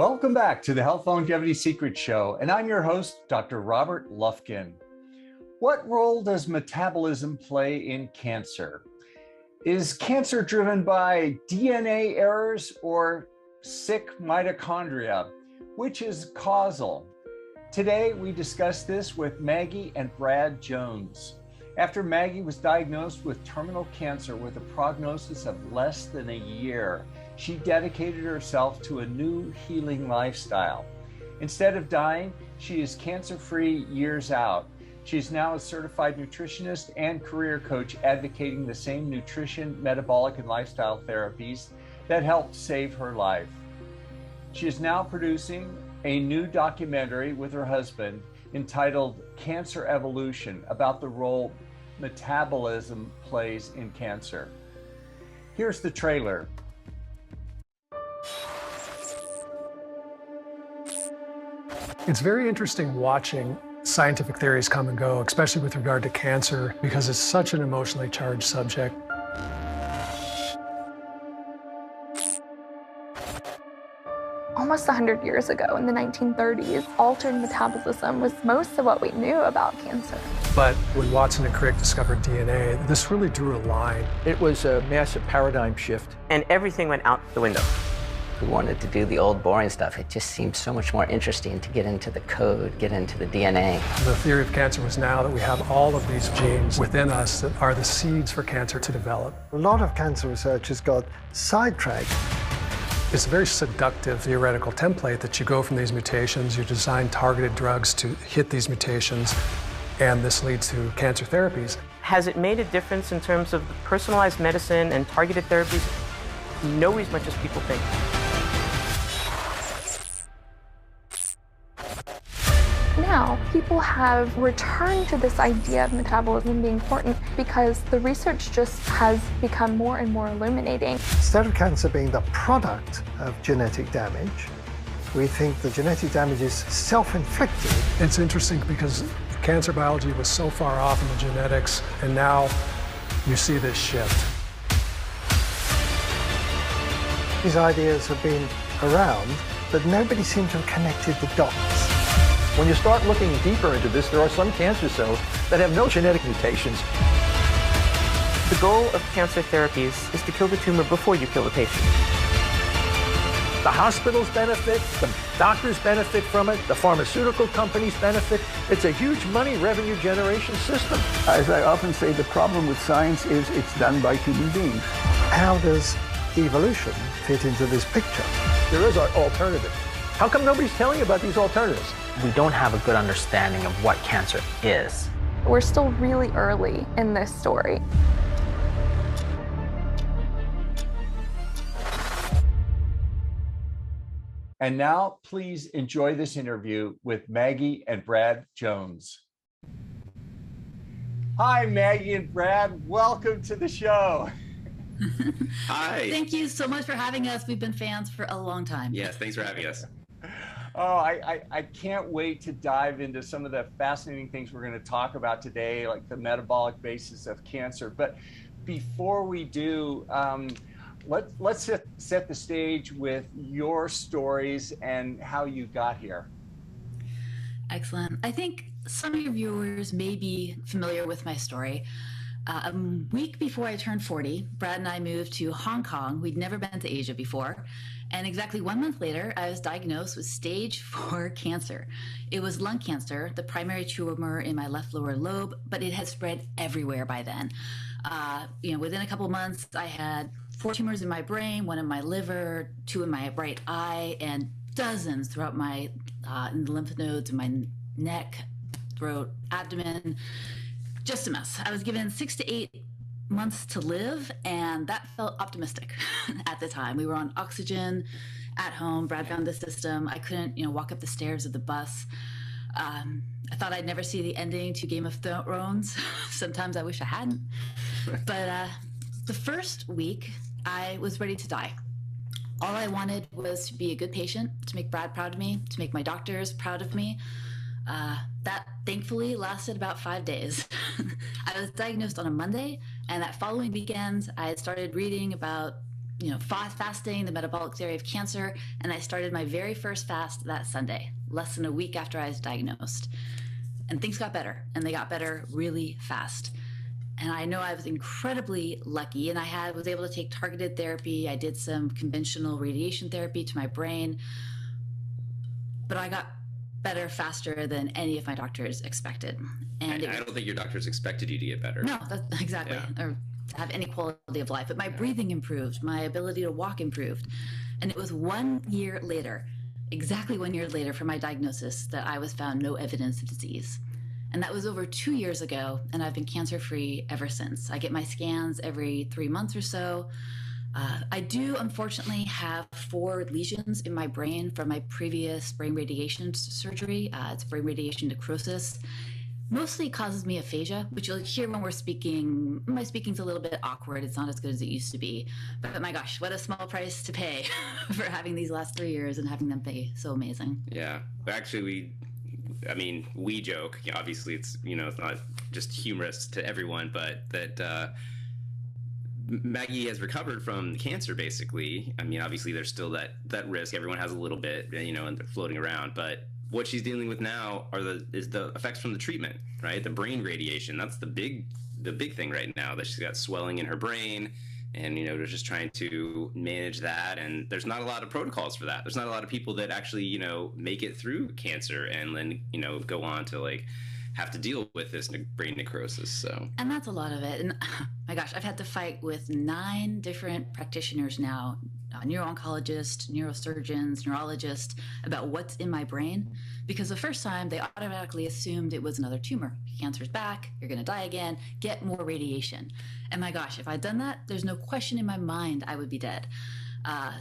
Welcome back to the Health Longevity Secret Show, and I'm your host, Dr. Robert Lufkin. What role does metabolism play in cancer? Is cancer driven by DNA errors or sick mitochondria? Which is causal? Today, we discuss this with Maggie and Brad Jones. After Maggie was diagnosed with terminal cancer with a prognosis of less than a year, she dedicated herself to a new healing lifestyle. Instead of dying, she is cancer-free years out. She is now a certified nutritionist and career coach advocating the same nutrition, metabolic, and lifestyle therapies that helped save her life. She is now producing a new documentary with her husband entitled Cancer Evolution about the role metabolism plays in cancer. Here's the trailer. It's very interesting watching scientific theories come and go, especially with regard to cancer, because it's such an emotionally charged subject. Almost 100 years ago, in the 1930s, altered metabolism was most of what we knew about cancer. But when Watson and Crick discovered DNA, this really drew a line. It was a massive paradigm shift. And everything went out the window. We wanted to do the old boring stuff. It just seemed so much more interesting to get into the code, get into the DNA. The theory of cancer was now that we have all of these genes within us that are the seeds for cancer to develop. A lot of cancer research has got sidetracked. It's a very seductive theoretical template that you go from these mutations, you design targeted drugs to hit these mutations, and this leads to cancer therapies. Has it made a difference in terms of personalized medicine and targeted therapies? No, as much as people think. Now, people have returned to this idea of metabolism being important because the research just has become more and more illuminating. Instead of cancer being the product of genetic damage, we think the genetic damage is self-inflicted. It's interesting because cancer biology was so far off in the genetics, and now you see this shift. These ideas have been around, but nobody seemed to have connected the dots. When you start looking deeper into this, there are some cancer cells that have no genetic mutations. The goal of cancer therapies is to kill the tumor before you kill the patient. The hospitals benefit, the doctors benefit from it, the pharmaceutical companies benefit. It's a huge money revenue generation system. As I often say, the problem with science is it's done by human beings. How does evolution fit into this picture? There is an alternative. How come nobody's telling you about these alternatives? We don't have a good understanding of what cancer is. We're still really early in this story. And now, please enjoy this interview with Maggie and Brad Jones. Hi, Maggie and Brad. Welcome to the show. Hi. Thank you so much for having us. We've been fans for a long time. Yes, thanks for having us. Oh, I can't wait to dive into some of the fascinating things we're going to talk about today, like the metabolic basis of cancer. But before we do, let's set the stage with your stories and how you got here. Excellent. I think some of your viewers may be familiar with my story. A week before I turned 40, Brad and I moved to Hong Kong. We'd never been to Asia before. And exactly 1 month later, I was diagnosed with stage 4 cancer. It was lung cancer, the primary tumor in my left lower lobe, but it had spread everywhere by then. Within a couple of months, I had 4 tumors in my brain, 1 in my liver, 2 in my right eye, and dozens throughout my in the lymph nodes in my neck, throat, abdomen. Just a mess. I was given 6 to 8 months to live, and that felt optimistic at the time. We were on oxygen at home. Brad found the system. I couldn't, walk up the stairs of the bus. I thought I'd never see the ending to Game of Thrones. Sometimes I wish I hadn't. But the first week, I was ready to die. All I wanted was to be a good patient, to make Brad proud of me, to make my doctors proud of me. That thankfully lasted about 5 days. I was diagnosed on a Monday, and that following weekend, I had started reading about fasting, the metabolic theory of cancer, and I started my very first fast that Sunday, less than a week after I was diagnosed. And things got better, and they got better really fast. And I know I was incredibly lucky, and I was able to take targeted therapy. I did some conventional radiation therapy to my brain, but I got better faster than any of my doctors expected. And I don't think your doctors expected you to get better. No, that's exactly. Yeah. Or to have any quality of life. But my breathing improved, my ability to walk improved. And it was 1 year later, exactly 1 year later from my diagnosis, that I was found no evidence of disease. And that was over 2 years ago, and I've been cancer-free ever since. I get my scans every 3 months or so. I do, unfortunately, have 4 lesions in my brain from my previous brain radiation surgery. It's brain radiation necrosis. Mostly causes me aphasia, which you'll hear when we're speaking. My speaking's a little bit awkward. It's not as good as it used to be. But my gosh, what a small price to pay for having these last 3 years and having them be so amazing. Yeah. Actually, we joke. Obviously, it's not just humorous to everyone, but that Maggie has recovered from cancer, basically. Obviously, there's still that risk. Everyone has a little bit, and they're floating around. But what she's dealing with now is the effects from the treatment, right? The brain radiation. That's the big thing right now. That she's got swelling in her brain, and they're just trying to manage that. And there's not a lot of protocols for that. There's not a lot of people that actually make it through cancer and then go on to have to deal with this brain necrosis. So, and that's a lot of it. And my gosh, I've had to fight with 9 different practitioners now, neuro-oncologists, neurosurgeons, neurologists, about what's in my brain, because the first time they automatically assumed it was another tumor. Cancer's back, you're going to die again, get more radiation. And my gosh, if I'd done that, there's no question in my mind I would be dead.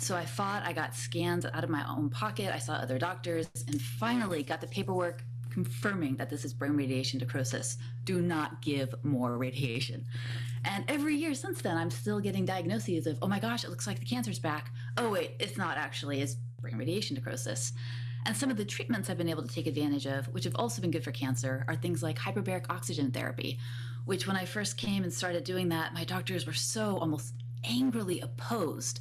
So I fought, I got scans out of my own pocket, I saw other doctors, and finally got the paperwork confirming that this is brain radiation necrosis. Do not give more radiation. And every year since then, I'm still getting diagnoses of, oh my gosh, it looks like the cancer's back. Oh wait, it's not actually, it's brain radiation necrosis. And some of the treatments I've been able to take advantage of, which have also been good for cancer, are things like hyperbaric oxygen therapy, which when I first came and started doing that, my doctors were so almost angrily opposed.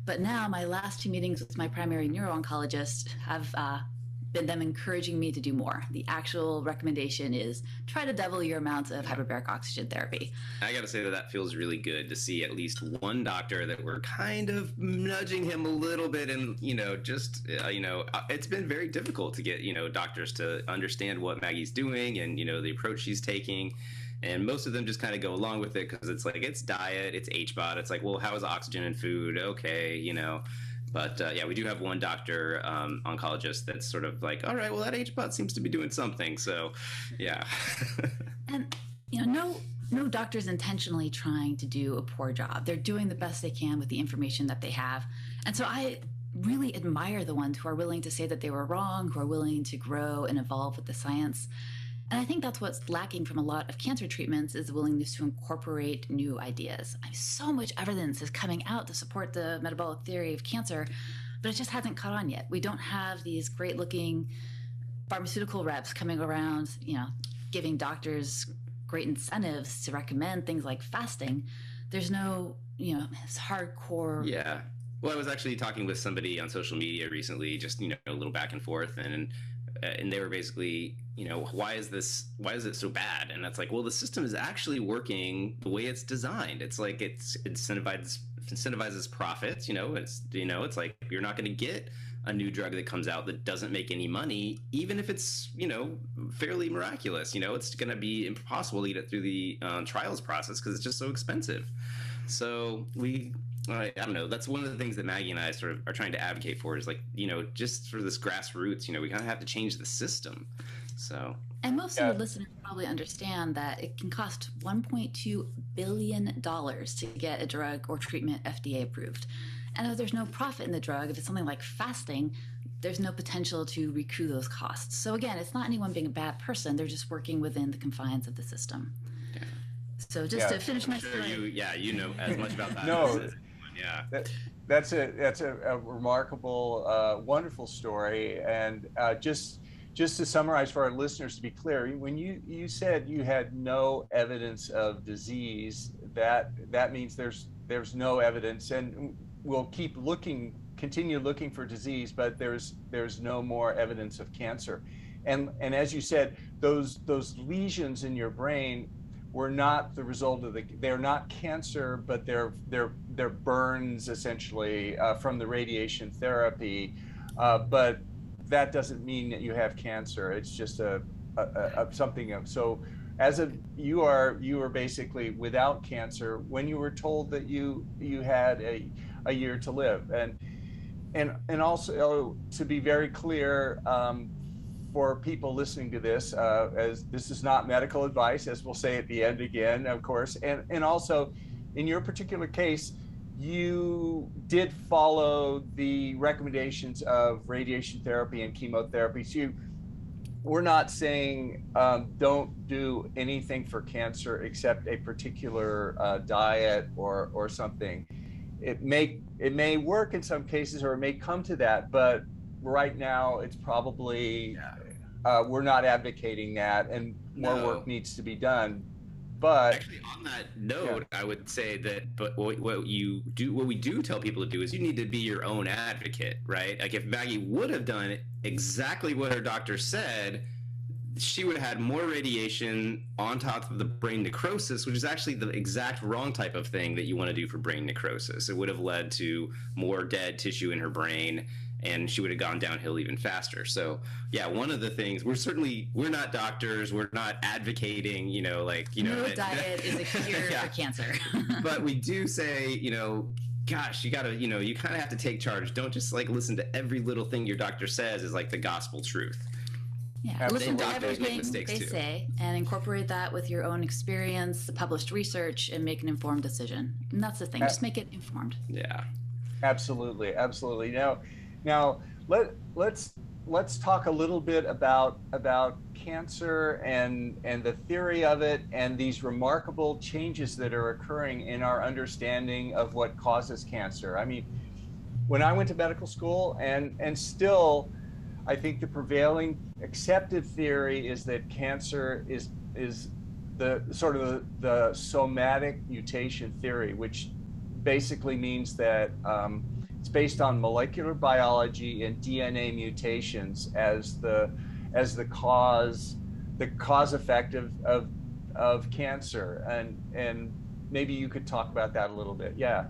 But now my last 2 meetings with my primary neuro-oncologist have been them encouraging me to do more. The actual recommendation is try to double your amounts of hyperbaric oxygen therapy. I gotta say that feels really good to see at least one doctor that we're kind of nudging him a little bit, and it's been very difficult to get doctors to understand what Maggie's doing and the approach she's taking. And most of them just kind of go along with it because it's like, it's diet, it's HBOT. It's like, well, how is oxygen and food? Okay, But we do have one doctor, oncologist, that's sort of like, all right, well, that HBOT seems to be doing something. So, yeah. And, no doctor's intentionally trying to do a poor job. They're doing the best they can with the information that they have. And so I really admire the ones who are willing to say that they were wrong, who are willing to grow and evolve with the science. And I think that's what's lacking from a lot of cancer treatments, is the willingness to incorporate new ideas. So much evidence is coming out to support the metabolic theory of cancer, but it just hasn't caught on yet. We don't have these great looking pharmaceutical reps coming around, giving doctors great incentives to recommend things like fasting. There's no, it's hardcore. Yeah. Well, I was actually talking with somebody on social media recently, just, a little back and forth, and they were basically, why is it so bad? And that's like, well, the system is actually working the way it's designed. It's like it incentivizes profits. It's like, you're not going to get a new drug that comes out that doesn't make any money, even if it's fairly miraculous. It's going to be impossible to get it through the trials process because it's just so expensive. So I don't know. That's one of the things that Maggie and I sort of are trying to advocate for, is like, just for this grassroots, we kind of have to change the system. So. And most of the listeners probably understand that it can cost $1.2 billion to get a drug or treatment FDA approved. And if there's no profit in the drug, if it's something like fasting, there's no potential to recoup those costs. So again, it's not anyone being a bad person. They're just working within the confines of the system. Yeah. So just to finish my story. You know as much about that. No. Yeah, that's a remarkable, wonderful story. And just to summarize for our listeners, to be clear, when you said you had no evidence of disease, that means there's no evidence. And we'll continue looking for disease, but there's no more evidence of cancer. And as you said, those lesions in your brain were not the result of they're not cancer, but they're burns essentially from the radiation therapy. But that doesn't mean that you have cancer. It's just something of, so you are basically without cancer when you were told that you had a year to live. And also, to be very clear, for people listening to this, as this is not medical advice, as we'll say at the end again, of course, and also in your particular case, you did follow the recommendations of radiation therapy and chemotherapy. So we're not saying don't do anything for cancer except a particular diet or something. It may work in some cases, or it may come to that, but right now it's probably we're not advocating that, and more work needs to be done. But actually, on that note, I would say that, but what we do tell people to do is you need to be your own advocate, right? Like if Maggie would have done exactly what her doctor said, she would have had more radiation on top of the brain necrosis, which is actually the exact wrong type of thing that you want to do for brain necrosis. It would have led to more dead tissue in her brain, and she would have gone downhill even faster. So yeah, one of the things, we're not doctors, we're not advocating, no diet is a cure for cancer. But we do say, gosh, you gotta, you kind of have to take charge. Don't just like listen to every little thing your doctor says is like the gospel truth. Yeah, listen to everything they say and incorporate that with your own experience, the published research, and make an informed decision. And that's the thing, just make it informed. Yeah. Absolutely. Now let's talk a little bit about cancer and the theory of it, and these remarkable changes that are occurring in our understanding of what causes cancer. I mean, when I went to medical school, and still, I think the prevailing accepted theory is that cancer is the sort of the somatic mutation theory, which basically means that it's based on molecular biology and DNA mutations as the cause effect of cancer. And maybe you could talk about that a little bit. Yeah.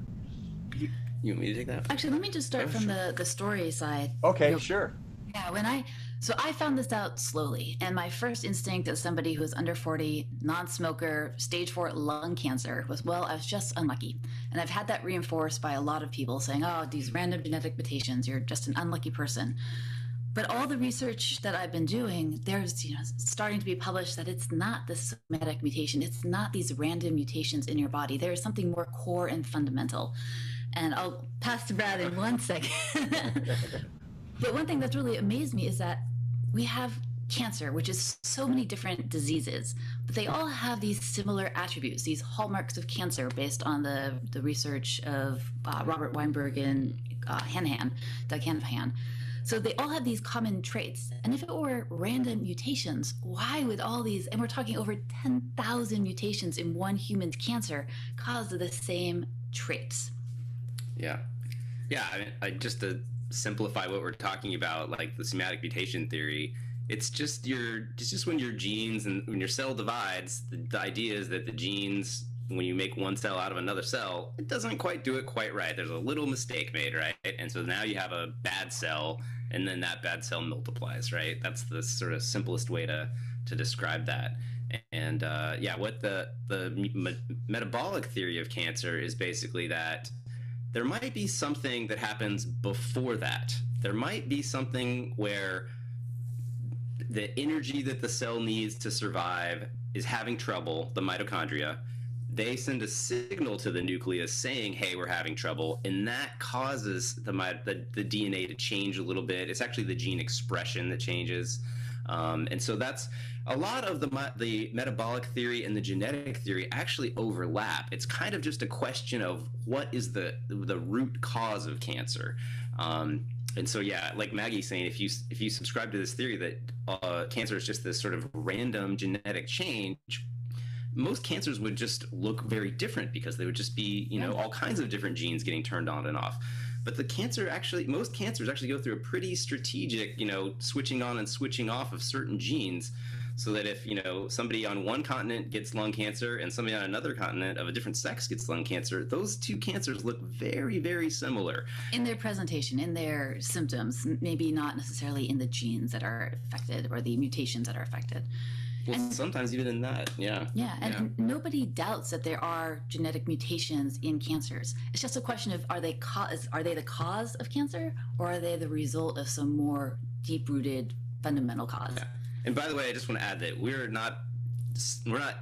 You want me to take that? Actually, let me just start from the story side. Okay, sure. Yeah, so I found this out slowly, and my first instinct as somebody who's under 40, non-smoker, stage 4 lung cancer was, well, I was just unlucky. And I've had that reinforced by a lot of people saying, oh, these random genetic mutations, you're just an unlucky person. But all the research that I've been doing, there's starting to be published that it's not the somatic mutation. It's not these random mutations in your body. There is something more core and fundamental. And I'll pass to Brad in 1 second. But one thing that's really amazed me is that we have cancer, which is so many different diseases, but they all have these similar attributes, these hallmarks of cancer based on the research of Robert Weinberg and Doug Hanahan. So they all have these common traits. And if it were random mutations, why would all these, and we're talking over 10,000 mutations in one human's cancer, cause the same traits? Yeah. I mean, just to simplify what we're talking about, like the somatic mutation theory, it's just when your genes and when your cell divides, the idea is that the genes, when you make one cell out of another cell, it doesn't quite do it quite right. There's a little mistake made, right? And so now you have a bad cell, and then that bad cell multiplies, right? That's the sort of simplest way to describe that. And what the metabolic theory of cancer is basically that there might be something that happens before that. There might be something where the energy that the cell needs to survive is having trouble, the mitochondria. They send a signal to the nucleus saying, hey, we're having trouble, and that causes the DNA to change a little bit. It's actually the gene expression that changes. And so that's a lot of the metabolic theory and the genetic theory actually overlap. It's kind of just a question of what is the root cause of cancer. And so, yeah, like Maggie's saying, if you subscribe to this theory that cancer is just this sort of random genetic change, most cancers would just look very different because they would just be, all kinds of different genes getting turned on and off. But most cancers actually go through a pretty strategic, switching on and switching off of certain genes, so that if, somebody on one continent gets lung cancer and somebody on another continent of a different sex gets lung cancer, those two cancers look very, very similar. In their presentation, in their symptoms, maybe not necessarily in the genes that are affected or the mutations that are affected. Well, and sometimes even in that, yeah. Yeah, and nobody doubts that there are genetic mutations in cancers. It's just a question of are they the cause of cancer, or are they the result of some more deep-rooted fundamental cause? Yeah. And by the way, I just want to add that we're not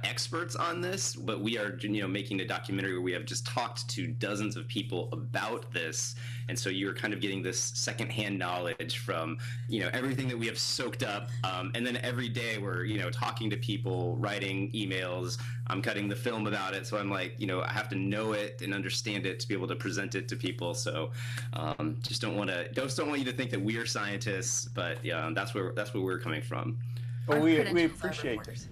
experts on this, but we are, making a documentary where we have just talked to dozens of people about this. And so you're kind of getting this secondhand knowledge from, everything that we have soaked up. And then every day we're, talking to people, writing emails. I'm cutting the film about it. So I'm like, I have to know it and understand it to be able to present it to people. So just don't want you to think that we're scientists, but that's where we're coming from. Well, we appreciate it.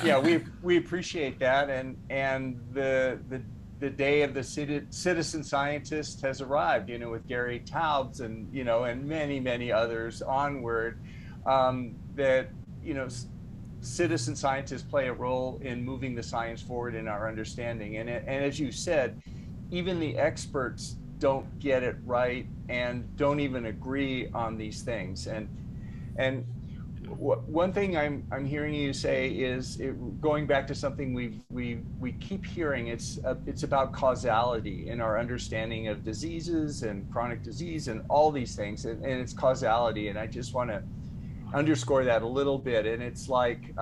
Yeah, we appreciate that, and the day of the citizen scientist has arrived. With Gary Taubes and and many others onward. That citizen scientists play a role in moving the science forward in our understanding. And as you said, even the experts don't get it right and don't even agree on these things. And one thing I'm hearing you say is, going back to something we keep hearing, it's about causality in our understanding of diseases and chronic disease and all these things, and it's causality. And I just want to underscore that a little bit. And it's like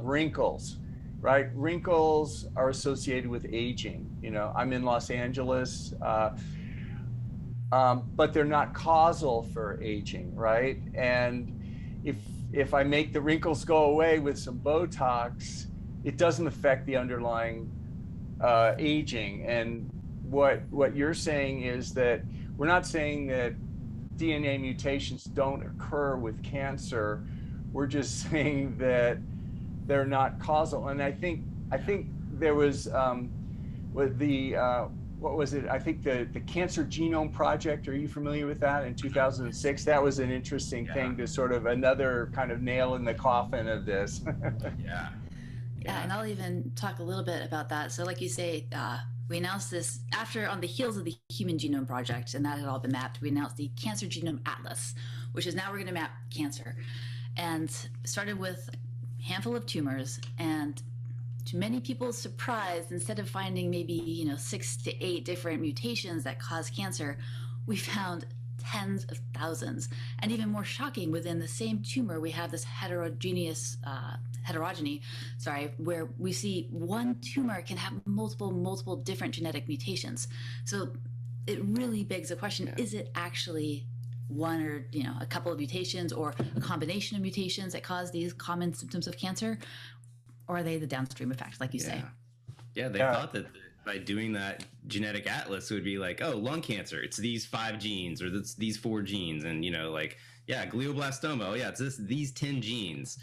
wrinkles, right? Wrinkles are associated with aging. I'm in Los Angeles, but they're not causal for aging, right? And if I make the wrinkles go away with some Botox, it doesn't affect the underlying aging. And what you're saying is that we're not saying that DNA mutations don't occur with cancer. We're just saying that they're not causal. And I think there was what was it? I think the Cancer Genome Project, are you familiar with that, in 2006? That was an interesting thing to sort of another kind of nail in the coffin of this. Yeah, and I'll even talk a little bit about that. So like you say, we announced this on the heels of the Human Genome Project, and that had all been mapped. We announced the Cancer Genome Atlas, which is now we're going to map cancer. And started with a handful of tumors, and to many people's surprise, instead of finding maybe 6 to 8 different mutations that cause cancer, we found tens of thousands. And even more shocking, within the same tumor, we have this heterogeny, where we see one tumor can have multiple different genetic mutations. So it really begs the question: is it actually one or a couple of mutations, or a combination of mutations that cause these common symptoms of cancer? Or are they the downstream effect, like you say? Yeah, they thought that by doing that genetic atlas, it would be like, oh, lung cancer, it's these 5 genes, or it's these 4 genes. And, glioblastoma, oh, yeah, it's these 10 genes.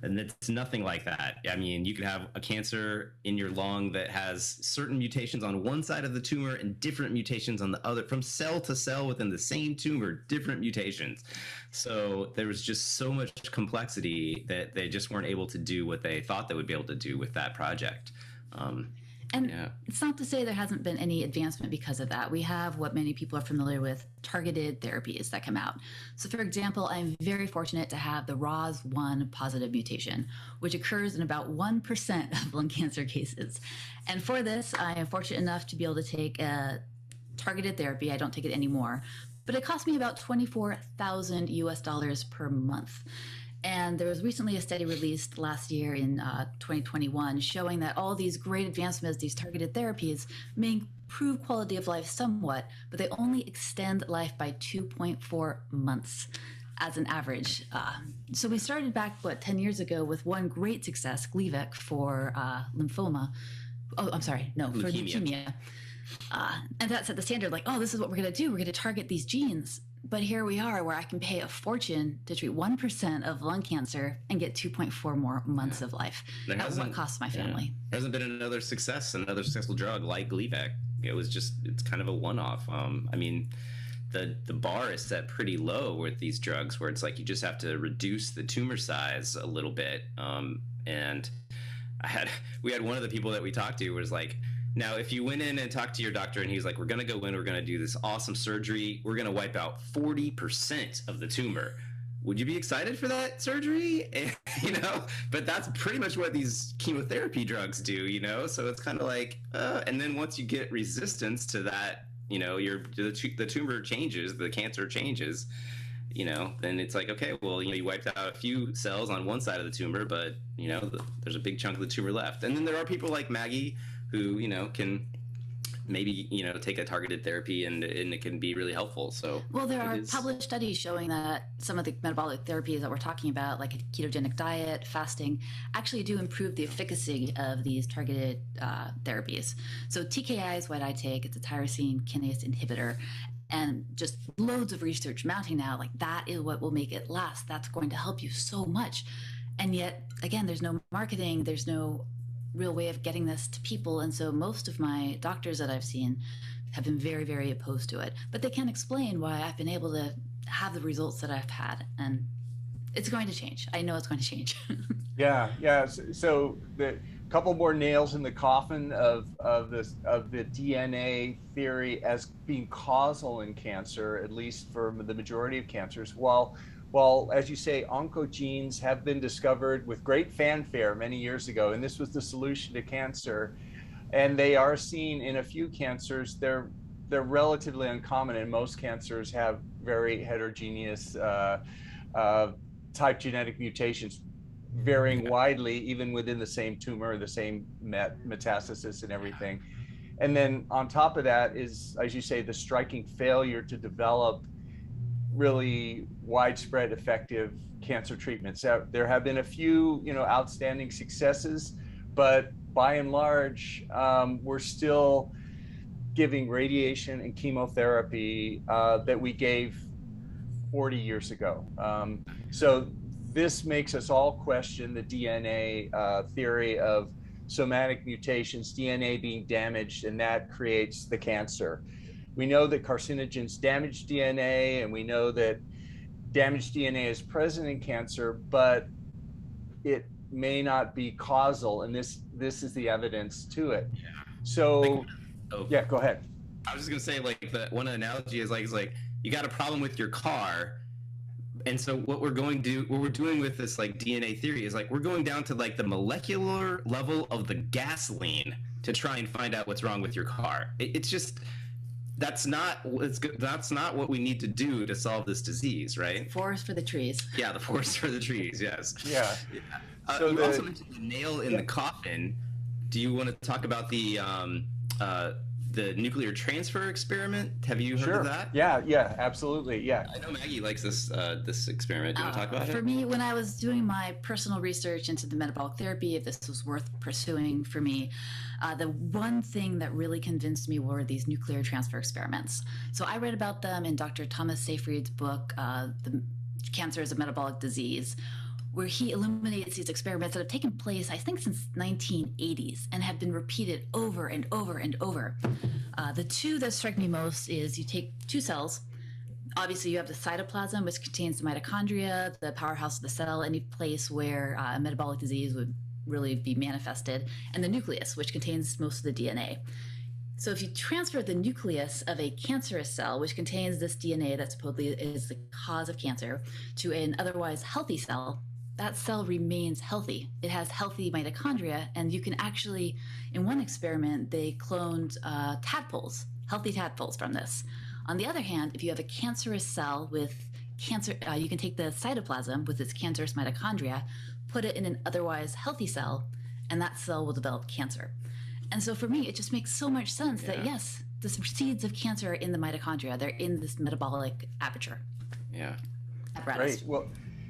And it's nothing like that. I mean, you could have a cancer in your lung that has certain mutations on one side of the tumor and different mutations on the other, from cell to cell within the same tumor, different mutations. So there was just so much complexity that they just weren't able to do what they thought they would be able to do with that project. It's not to say there hasn't been any advancement because of that. We have what many people are familiar with, targeted therapies that come out. So for example, I'm very fortunate to have the ROS1 positive mutation, which occurs in about 1% of lung cancer cases. And for this, I am fortunate enough to be able to take a targeted therapy. I don't take it anymore, but it cost me about $24,000 US per month. And there was recently a study released last year in 2021 showing that all these great advancements, these targeted therapies, may improve quality of life somewhat, but they only extend life by 2.4 months as an average. So we started back, 10 years ago with one great success, Gleevec, for lymphoma. Oh, I'm sorry, no, for leukemia. And that set the standard, like, oh, this is what we're going to do. We're going to target these genes. But here we are where I can pay a fortune to treat 1% of lung cancer and get 2.4 more months of life. At what cost my family? There hasn't been another successful drug like Gleevec. It's kind of a one-off. I mean, the bar is set pretty low with these drugs, where it's like you just have to reduce the tumor size a little bit. And we had one of the people that we talked to was like, now, if you went in and talked to your doctor and he's like, we're going to go in, we're going to do this awesome surgery, we're going to wipe out 40% of the tumor. Would you be excited for that surgery? But that's pretty much what these chemotherapy drugs do, So it's kind of like, and then once you get resistance to that, the tumor changes, the cancer changes, then it's like, okay, well, you wiped out a few cells on one side of the tumor, but, there's a big chunk of the tumor left. And then there are people like Maggie who, can maybe, take a targeted therapy and it can be really helpful. So, well, there are published studies showing that some of the metabolic therapies that we're talking about, like a ketogenic diet, fasting, actually do improve the efficacy of these targeted therapies. So TKI is what I take. It's a tyrosine kinase inhibitor. And just loads of research mounting now, like that is what will make it last. That's going to help you so much. And yet, again, there's no marketing, there's no real way of getting this to people. And so most of my doctors that I've seen have been very, very opposed to it. But they can't explain why I've been able to have the results that I've had. And it's going to change. I know it's going to change. Yeah. So the couple more nails in the coffin of the DNA theory as being causal in cancer, at least for the majority of cancers. Well, as you say, oncogenes have been discovered with great fanfare many years ago, and this was the solution to cancer. And they are seen in a few cancers. They're relatively uncommon, and most cancers have very heterogeneous type genetic mutations, varying widely, even within the same tumor, the same metastasis and everything. And then on top of that is, as you say, the striking failure to develop really widespread effective cancer treatments. There have been a few, outstanding successes, but by and large, we're still giving radiation and chemotherapy that we gave 40 years ago. So this makes us all question the DNA theory of somatic mutations, DNA being damaged, and that creates the cancer. We know that carcinogens damage DNA, and we know that damaged DNA is present in cancer, but it may not be causal, and this is the evidence to it. Yeah. So, yeah, go ahead. I was just gonna say, one analogy is like you got a problem with your car, and so what we're doing with this DNA theory is we're going down to the molecular level of the gasoline to try and find out what's wrong with your car. It's just. That's not what we need to do to solve this disease, right? Forest for the trees. Yeah, the forest for the trees. Yes. Yeah. So you also mentioned the nail in the coffin. Do you want to talk about the nuclear transfer experiment? Have you heard of that? Yeah, absolutely. Yeah. I know Maggie likes this experiment. Do you want to talk about it? For me, when I was doing my personal research into the metabolic therapy, if this was worth pursuing for me, the one thing that really convinced me were these nuclear transfer experiments. So I read about them in Dr. Thomas Seyfried's book, The Cancer is a Metabolic Disease, where he illuminates these experiments that have taken place, I think, since 1980s and have been repeated over and over and over. The two that strike me most is you take two cells. Obviously, you have the cytoplasm, which contains the mitochondria, the powerhouse of the cell, any place where a metabolic disease would really be manifested, and the nucleus, which contains most of the DNA. So if you transfer the nucleus of a cancerous cell, which contains this DNA that supposedly is the cause of cancer, to an otherwise healthy cell, that cell remains healthy. It has healthy mitochondria, and you can actually, in one experiment, they cloned tadpoles, healthy tadpoles from this. On the other hand, if you have a cancerous cell with cancer, you can take the cytoplasm with its cancerous mitochondria, put it in an otherwise healthy cell, and that cell will develop cancer. And so for me, it just makes so much sense that yes, the seeds of cancer are in the mitochondria. They're in this metabolic aperture. Yeah. Apparatus. Great. Well,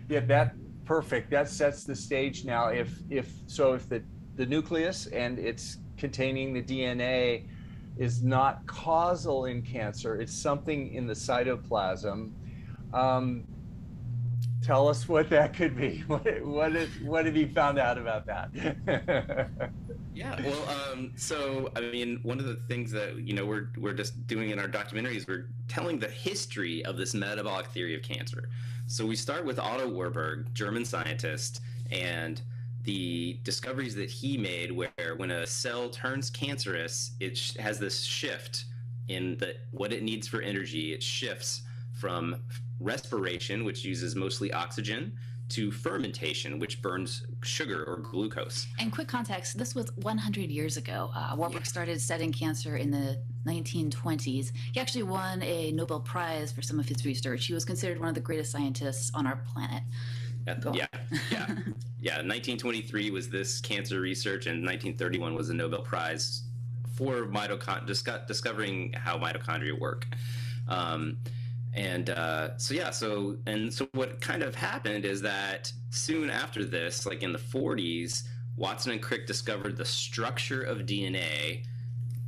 yeah, perfect. That sets the stage now. If the nucleus and it's containing the DNA is not causal in cancer. It's something in the cytoplasm. Tell us what that could be. What have you found out about that? Yeah, well, so I mean, one of the things that we're just doing in our documentary is we're telling the history of this metabolic theory of cancer. So we start with Otto Warburg, German scientist, and the discoveries that he made, where when a cell turns cancerous, it has this shift in what it needs for energy. It shifts from respiration, which uses mostly oxygen, to fermentation, which burns sugar or glucose. And quick context, this was 100 years ago. Warburg started studying cancer in the 1920s. He actually won a Nobel Prize for some of his research. He was considered one of the greatest scientists on our planet. Yeah. 1923 was this cancer research, and 1931 was the Nobel Prize for discovering how mitochondria work. So what kind of happened is that soon after this, like in the 40s, Watson and Crick discovered the structure of DNA,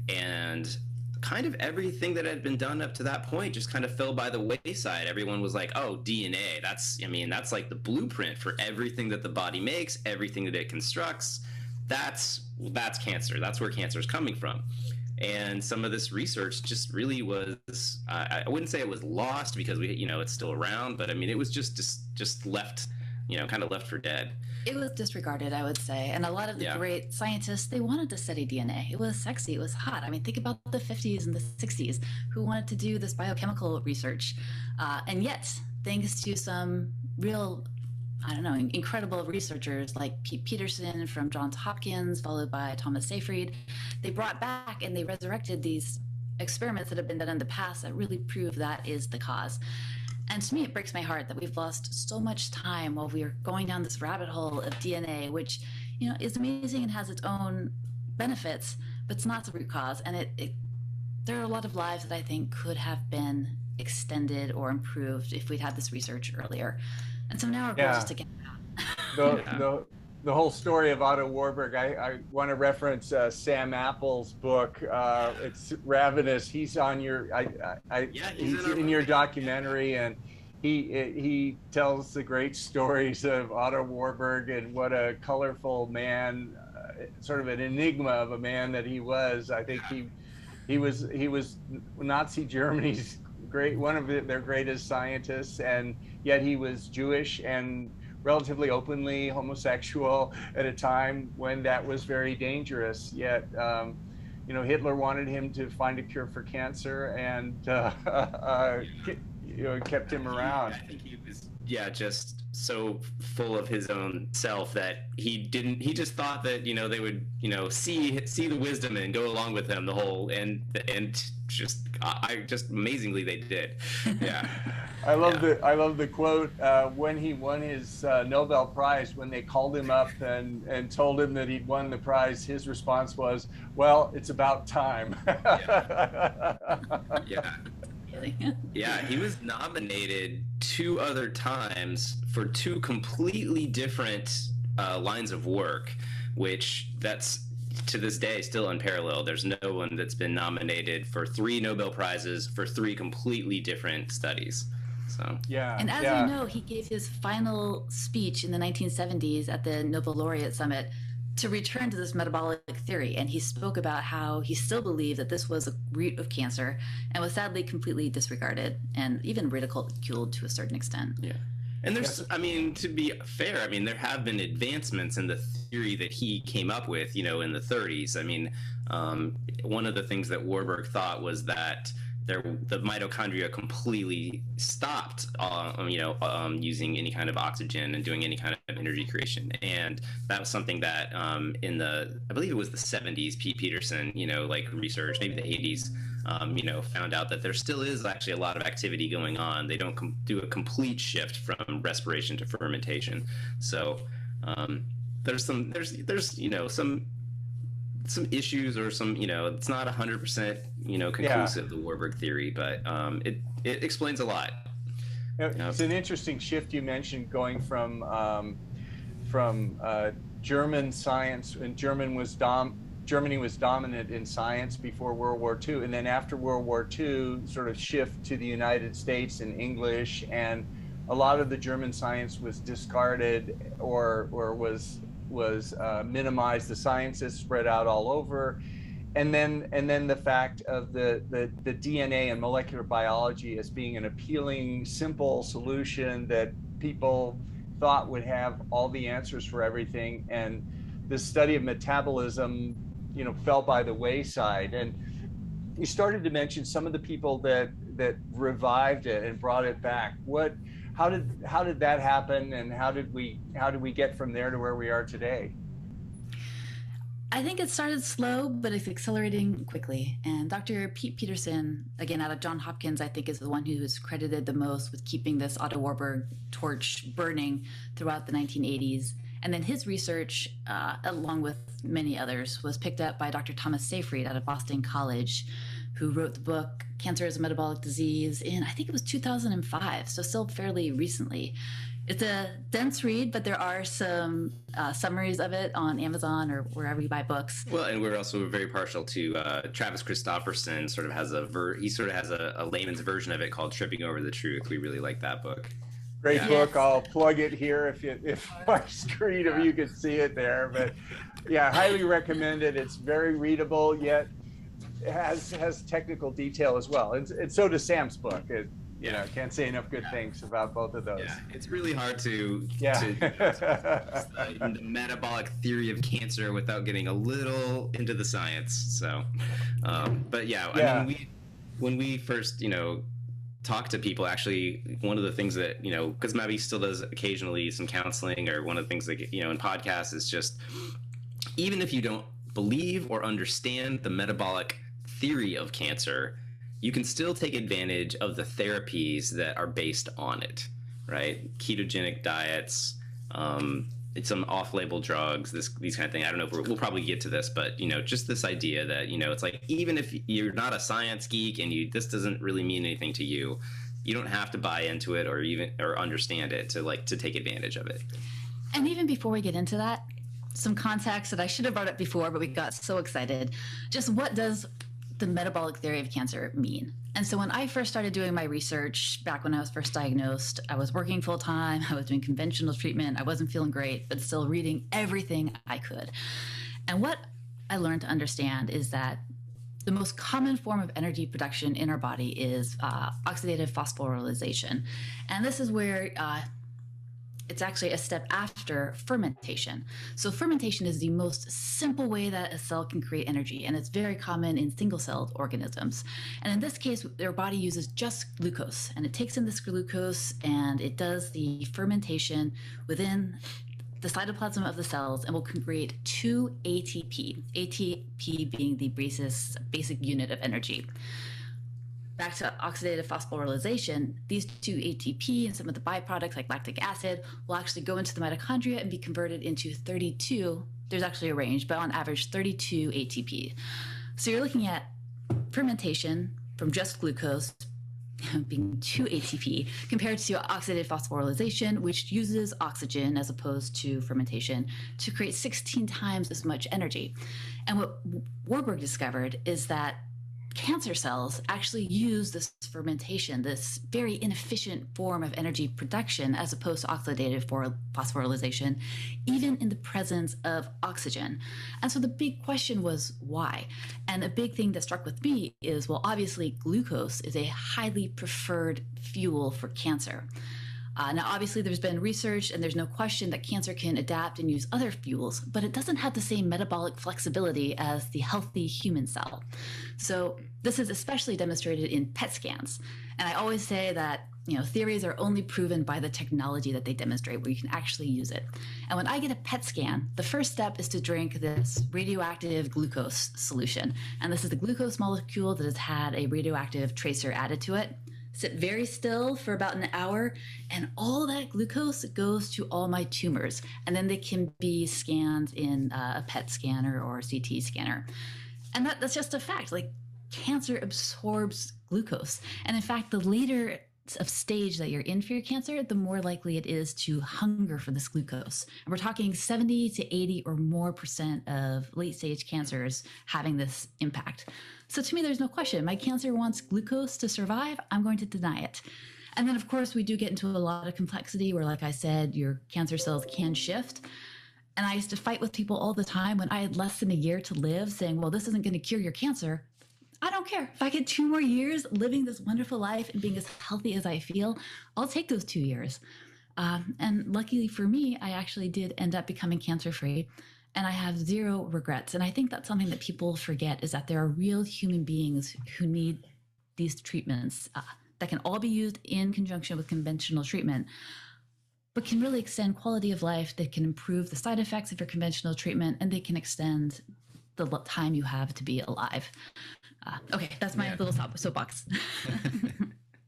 and kind of everything that had been done up to that point just kind of fell by the wayside. Everyone was like, oh, DNA, that's like the blueprint for everything that the body makes, everything that it constructs. That's cancer. That's where cancer is coming from. And some of this research just really was, I wouldn't say it was lost, because it's still around, but I mean, it was just left, kind of left for dead. It was disregarded, I would say. And a lot of the great scientists, they wanted to study DNA. It was sexy, it was hot. I mean, think about the 50s and the 60s, who wanted to do this biochemical research. And yet, thanks to some real, incredible researchers like Pete Peterson from Johns Hopkins, followed by Thomas Seyfried, they brought back and they resurrected these experiments that have been done in the past that really prove that is the cause. And to me, it breaks my heart that we've lost so much time while we are going down this rabbit hole of DNA, which, is amazing and has its own benefits, but it's not the root cause. And there are a lot of lives that I think could have been extended or improved if we'd had this research earlier. And so now our goal is to get that. The whole story of Otto Warburg, I want to reference Sam Apple's book. It's Ravenous. He's on your, he's in your documentary, and he tells the great stories of Otto Warburg and what a colorful man, sort of an enigma of a man that he was. I think he was Nazi Germany's one of their greatest scientists, and yet he was Jewish and relatively openly homosexual at a time when that was very dangerous. Yet, Hitler wanted him to find a cure for cancer, and kept him around. I think he was, just so full of his own self that he just thought that, they would, see the wisdom and go along with him the whole, and just amazingly they did. Yeah. I love the quote when he won his Nobel Prize. When they called him up and told him that he'd won the prize, his response was, "Well, it's about time." Yeah, he was nominated 2 other times for 2 completely different lines of work, which that's to this day still unparalleled. There's no one that's been nominated for 3 Nobel Prizes for 3 completely different studies. So and as you know, he gave his final speech in the 1970s at the Nobel Laureate Summit to return to this metabolic theory, and he spoke about how he still believed that this was a root of cancer, and was sadly completely disregarded and even ridiculed to a certain extent. Yeah. And there's, to be fair, there have been advancements in the theory that he came up with, in the 30s. One of the things that Warburg thought was that the mitochondria completely stopped, using any kind of oxygen and doing any kind of energy creation. And that was something that I believe it was the 70s, Pete Peterson, research, maybe the 80s, found out that there still is actually a lot of activity going on. They don't do a complete shift from respiration to fermentation. So there's some issues, or some, it's not 100%, conclusive, the Warburg theory, but it explains a lot. It's an interesting shift you mentioned, going from German science, and German was Germany was dominant in science before World War II, and then after World War II, sort of shift to the United States and English, and a lot of the German science was discarded or was minimized. The sciences spread out all over, and then the fact of the DNA and molecular biology as being an appealing, simple solution that people thought would have all the answers for everything, and the study of metabolism, fell by the wayside. And you started to mention some of the people that revived it and brought it back. How did that happen, and how did we get from there to where we are today? I think it started slow, but it's accelerating quickly. And Dr. Pete Peterson, again out of Johns Hopkins, I think is the one who is credited the most with keeping this Otto Warburg torch burning throughout the 1980s. And then his research, along with many others, was picked up by Dr. Thomas Seyfried out of Boston College, who wrote the book Cancer is a Metabolic Disease in, I think it was 2005, so still fairly recently. It's a dense read, but there are some summaries of it on Amazon or wherever you buy books. Well, and we're also very partial to Travis Christofferson. Sort of has a layman's version of it called "Tripping Over the Truth." We really like that book. Great book. I'll plug it here if my screen, if you could see it there. But yeah, highly recommend it. It's very readable, yet it has technical detail as well. And so does Sam's book. Can't say enough good things about both of those. Yeah, it's really hard to the metabolic theory of cancer without getting a little into the science. So, but I mean, when we first, talk to people, actually, one of the things that, because Maggie still does occasionally some counseling, or one of the things that, in podcasts is just, even if you don't believe or understand the metabolic theory of cancer, you can still take advantage of the therapies that are based on it, right? Ketogenic diets, some off-label drugs, these kind of things. I don't know if we'll probably get to this, but just this idea that it's like, even if you're not a science geek and this doesn't really mean anything to you, you don't have to buy into it or understand it to take advantage of it. And even before we get into that, some context that I should have brought up before, but we got so excited. Just what does the metabolic theory of cancer mean? And so when I first started doing my research back when I was first diagnosed, I was working full time, I was doing conventional treatment, I wasn't feeling great, but still reading everything I could. And what I learned to understand is that the most common form of energy production in our body is oxidative phosphorylation. And this is where it's actually a step after fermentation. So fermentation is the most simple way that a cell can create energy, and it's very common in single-celled organisms. And in this case, their body uses just glucose, and it takes in this glucose and it does the fermentation within the cytoplasm of the cells and will create 2 ATP, ATP being the basic unit of energy. Back to oxidative phosphorylation, these 2 ATP and some of the byproducts like lactic acid will actually go into the mitochondria and be converted into 32, there's actually a range, but on average 32 ATP. So you're looking at fermentation from just glucose being 2 ATP compared to oxidative phosphorylation, which uses oxygen as opposed to fermentation to create 16 times as much energy. And what Warburg discovered is that cancer cells actually use this fermentation, this very inefficient form of energy production, as opposed to oxidative phosphorylation, even in the presence of oxygen. And so the big question was why? And a big thing that struck with me is, well, obviously glucose is a highly preferred fuel for cancer. Now, obviously, there's been research, and there's no question that cancer can adapt and use other fuels, but it doesn't have the same metabolic flexibility as the healthy human cell. So this is especially demonstrated in PET scans. And I always say that theories are only proven by the technology that they demonstrate, where you can actually use it. And when I get a PET scan, the first step is to drink this radioactive glucose solution. And this is the glucose molecule that has had a radioactive tracer added to it. Sit very still for about an hour, and all that glucose goes to all my tumors. And then they can be scanned in a PET scanner or a CT scanner. And that's just a fact. Like, cancer absorbs glucose. And in fact, the later of stage that you're in for your cancer, the more likely it is to hunger for this glucose. And we're talking 70 to 80 or more % of late stage cancers having this impact. So to me, there's no question. My cancer wants glucose to survive. I'm going to deny it. And then, of course, we do get into a lot of complexity where, like I said, your cancer cells can shift. And I used to fight with people all the time when I had less than a year to live, saying, well, this isn't going to cure your cancer. I don't care. If I get 2 more years living this wonderful life and being as healthy as I feel, I'll take those 2 years. And luckily for me, I actually did end up becoming cancer-free, and I have 0 regrets. And I think that's something that people forget, is that there are real human beings who need these treatments that can all be used in conjunction with conventional treatment, but can really extend quality of life. They can improve the side effects of your conventional treatment, and they can extend the time you have to be alive. Okay, that's my little soapbox.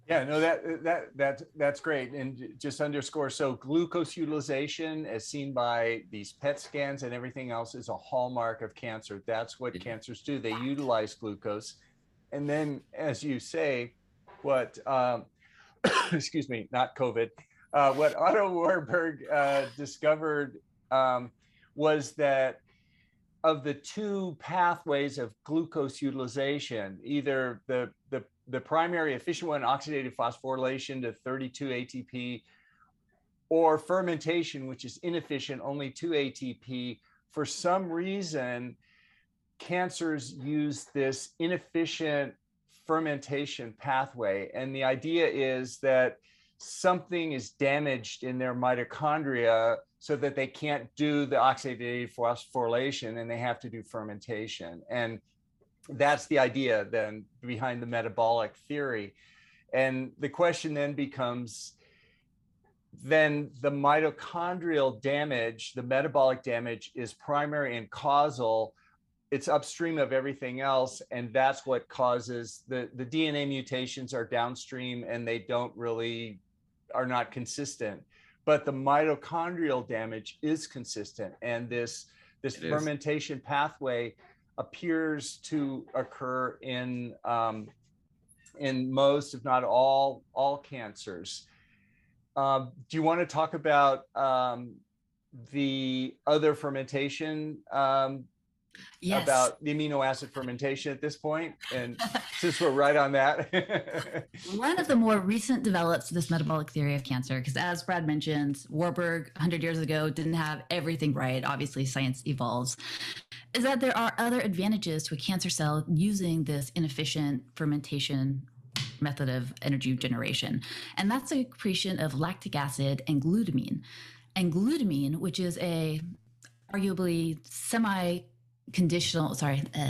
Yeah, no, that's great. And just underscore, so glucose utilization as seen by these PET scans and everything else is a hallmark of cancer. That's what cancers do. They utilize glucose. And then, as you say, what, excuse me, not COVID, what Otto Warburg discovered was that of the 2 pathways of glucose utilization, either the primary efficient one, oxidative phosphorylation to 32 ATP, or fermentation, which is inefficient, only 2 ATP. For some reason, cancers use this inefficient fermentation pathway. And the idea is that something is damaged in their mitochondria so that they can't do the oxidative phosphorylation and they have to do fermentation. And that's the idea then behind the metabolic theory. And the question then becomes, then the mitochondrial damage, the metabolic damage, is primary and causal. It's upstream of everything else. And that's what causes the DNA mutations are downstream, and they are not consistent. But the mitochondrial damage is consistent. And this fermentation pathway appears to occur in most, if not all cancers. Do you want to talk about the other fermentation, Yes. about the amino acid fermentation at this point? And since we're right on that. One of the more recent develops this metabolic theory of cancer, because as Brad mentioned, Warburg 100 years ago didn't have everything right. Obviously, science evolves. Is that there are other advantages to a cancer cell using this inefficient fermentation method of energy generation. And that's the creation of lactic acid and glutamine. And glutamine, which is a arguably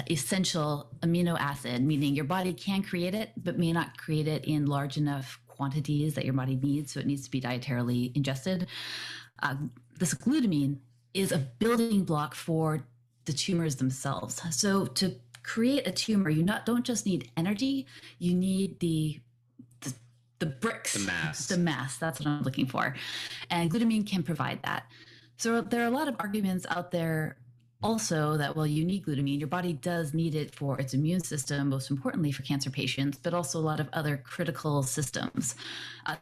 essential amino acid, meaning your body can create it, but may not create it in large enough quantities that your body needs, so it needs to be dietarily ingested. This glutamine is a building block for the tumors themselves. So to create a tumor, you don't just need energy, you need the bricks, the mass. That's what I'm looking for, and glutamine can provide that. So there are a lot of arguments out there also that, well, you need glutamine. Your body does need it for its immune system, most importantly for cancer patients, but also a lot of other critical systems.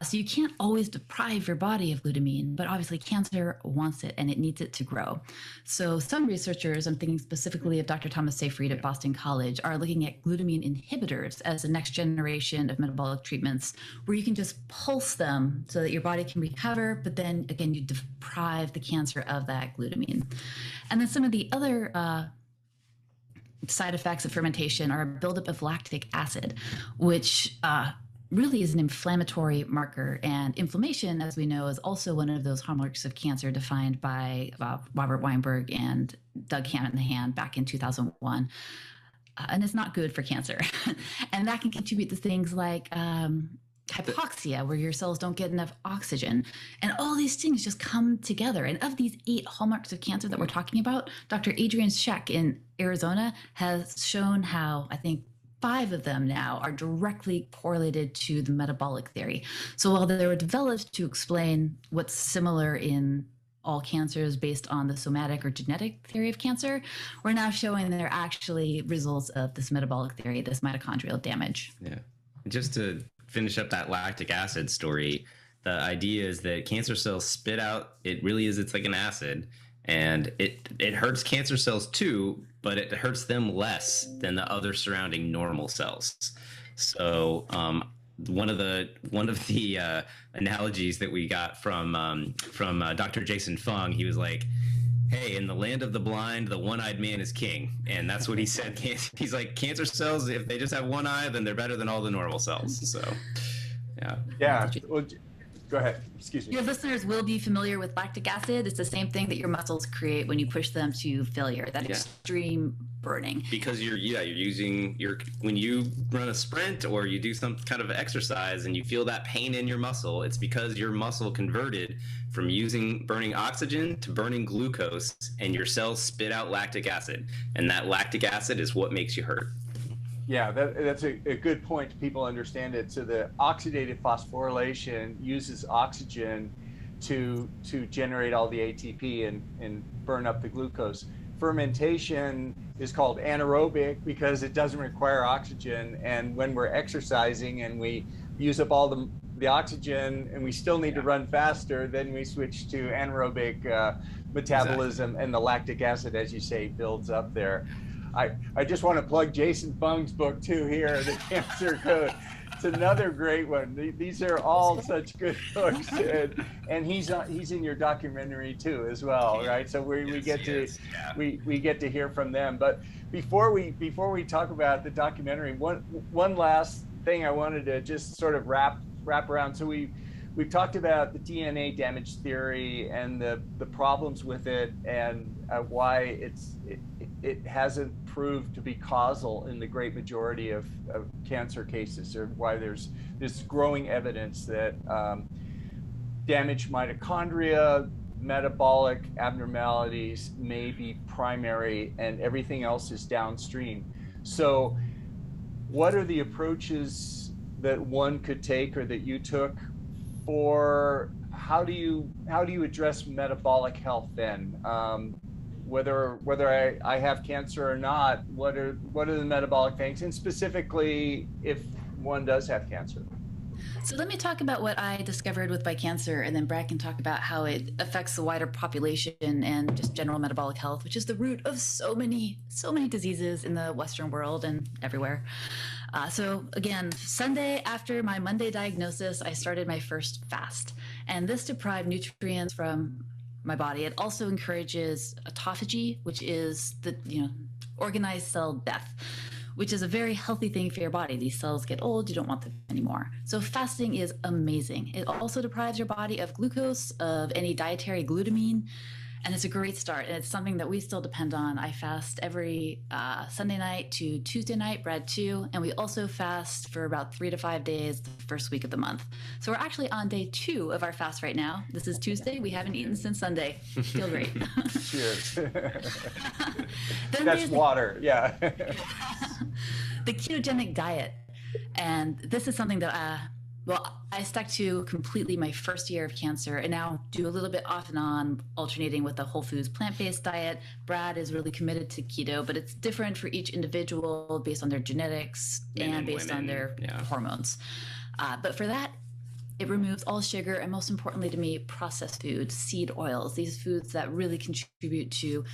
So you can't always deprive your body of glutamine, but obviously cancer wants it and it needs it to grow. So some researchers, I'm thinking specifically of Dr. Thomas Seyfried at Boston College, are looking at glutamine inhibitors as the next generation of metabolic treatments, where you can just pulse them so that your body can recover, but then again, you deprive the cancer of that glutamine. And then some of the other side effects of fermentation are a buildup of lactic acid, which really is an inflammatory marker. And inflammation, as we know, is also one of those hallmarks of cancer defined by Robert Weinberg and Doug Hannahan back in 2001. And it's not good for cancer. And that can contribute to things like hypoxia, where your cells don't get enough oxygen. And all these things just come together. And of these 8 hallmarks of cancer that we're talking about, Dr. Adrian Scheck in Arizona has shown how, I think, 5 of them now are directly correlated to the metabolic theory. So while they were developed to explain what's similar in all cancers based on the somatic or genetic theory of cancer, we're now showing that they're actually results of this metabolic theory, this mitochondrial damage. Yeah. Just to finish up that lactic acid story, the idea is that cancer cells spit out, it's like an acid, and it hurts cancer cells too, but it hurts them less than the other surrounding normal cells. So one of the analogies that we got from Dr. Jason Fung, he was like, hey, in the land of the blind, the one-eyed man is king. And that's what he said. He's like, cancer cells, if they just have one eye, then they're better than all the normal cells. So, yeah. Yeah. Well, go ahead. Excuse me. Your listeners will be familiar with lactic acid. It's the same thing that your muscles create when you push them to failure, that extreme burning. Because you're using when you run a sprint or you do some kind of exercise and you feel that pain in your muscle, it's because your muscle converted from burning oxygen to burning glucose, and your cells spit out lactic acid. And that lactic acid is what makes you hurt. Yeah, that's a good point. People understand it. So the oxidative phosphorylation uses oxygen to generate all the ATP and burn up the glucose. Fermentation is called anaerobic because it doesn't require oxygen. And when we're exercising and we use up all the oxygen and we still need to run faster, then we switch to anaerobic metabolism, and the lactic acid, as you say, builds up there. I just want to plug Jason Fung's book too here, The Cancer Code. It's another great one. These are all such good books, and he's in your documentary too as well, right? So we get to hear from them. But before we talk about the documentary, one last thing I wanted to just sort of wrap around. So we've talked about the DNA damage theory and the problems with it, and why it hasn't proved to be causal in the great majority of cancer cases, or why there's this growing evidence that damaged mitochondria, metabolic abnormalities may be primary and everything else is downstream. So what are the approaches that one could take, or that you took, for how do you address metabolic health then? Whether I have cancer or not, what are the metabolic things, and specifically if one does have cancer? So let me talk about what I discovered with my cancer, and then Brad can talk about how it affects the wider population and just general metabolic health, which is the root of so many diseases in the Western world and everywhere. So again, Sunday after my Monday diagnosis, I started my first fast, and this deprived nutrients from my body. It also encourages autophagy, which is the organized cell death, which is a very healthy thing for your body. These cells get old, you don't want them anymore. So fasting is amazing. It also deprives your body of glucose, of any dietary glutamine, and it's a great start. And it's something that we still depend on. I fast every Sunday night to Tuesday night, Brad too, and we also fast for about 3 to 5 days the first week of the month. So we're actually on day 2 of our fast right now. This is Tuesday. We haven't eaten since Sunday. Feel great. Cheers. That's water, yeah. The ketogenic diet. And this is something that I stuck to completely my first year of cancer, and now do a little bit off and on, alternating with a whole foods plant-based diet. Brad is really committed to keto, but it's different for each individual based on their genetics and based on their hormones. But for that, it removes all sugar, and most importantly to me, processed foods, seed oils, these foods that really contribute to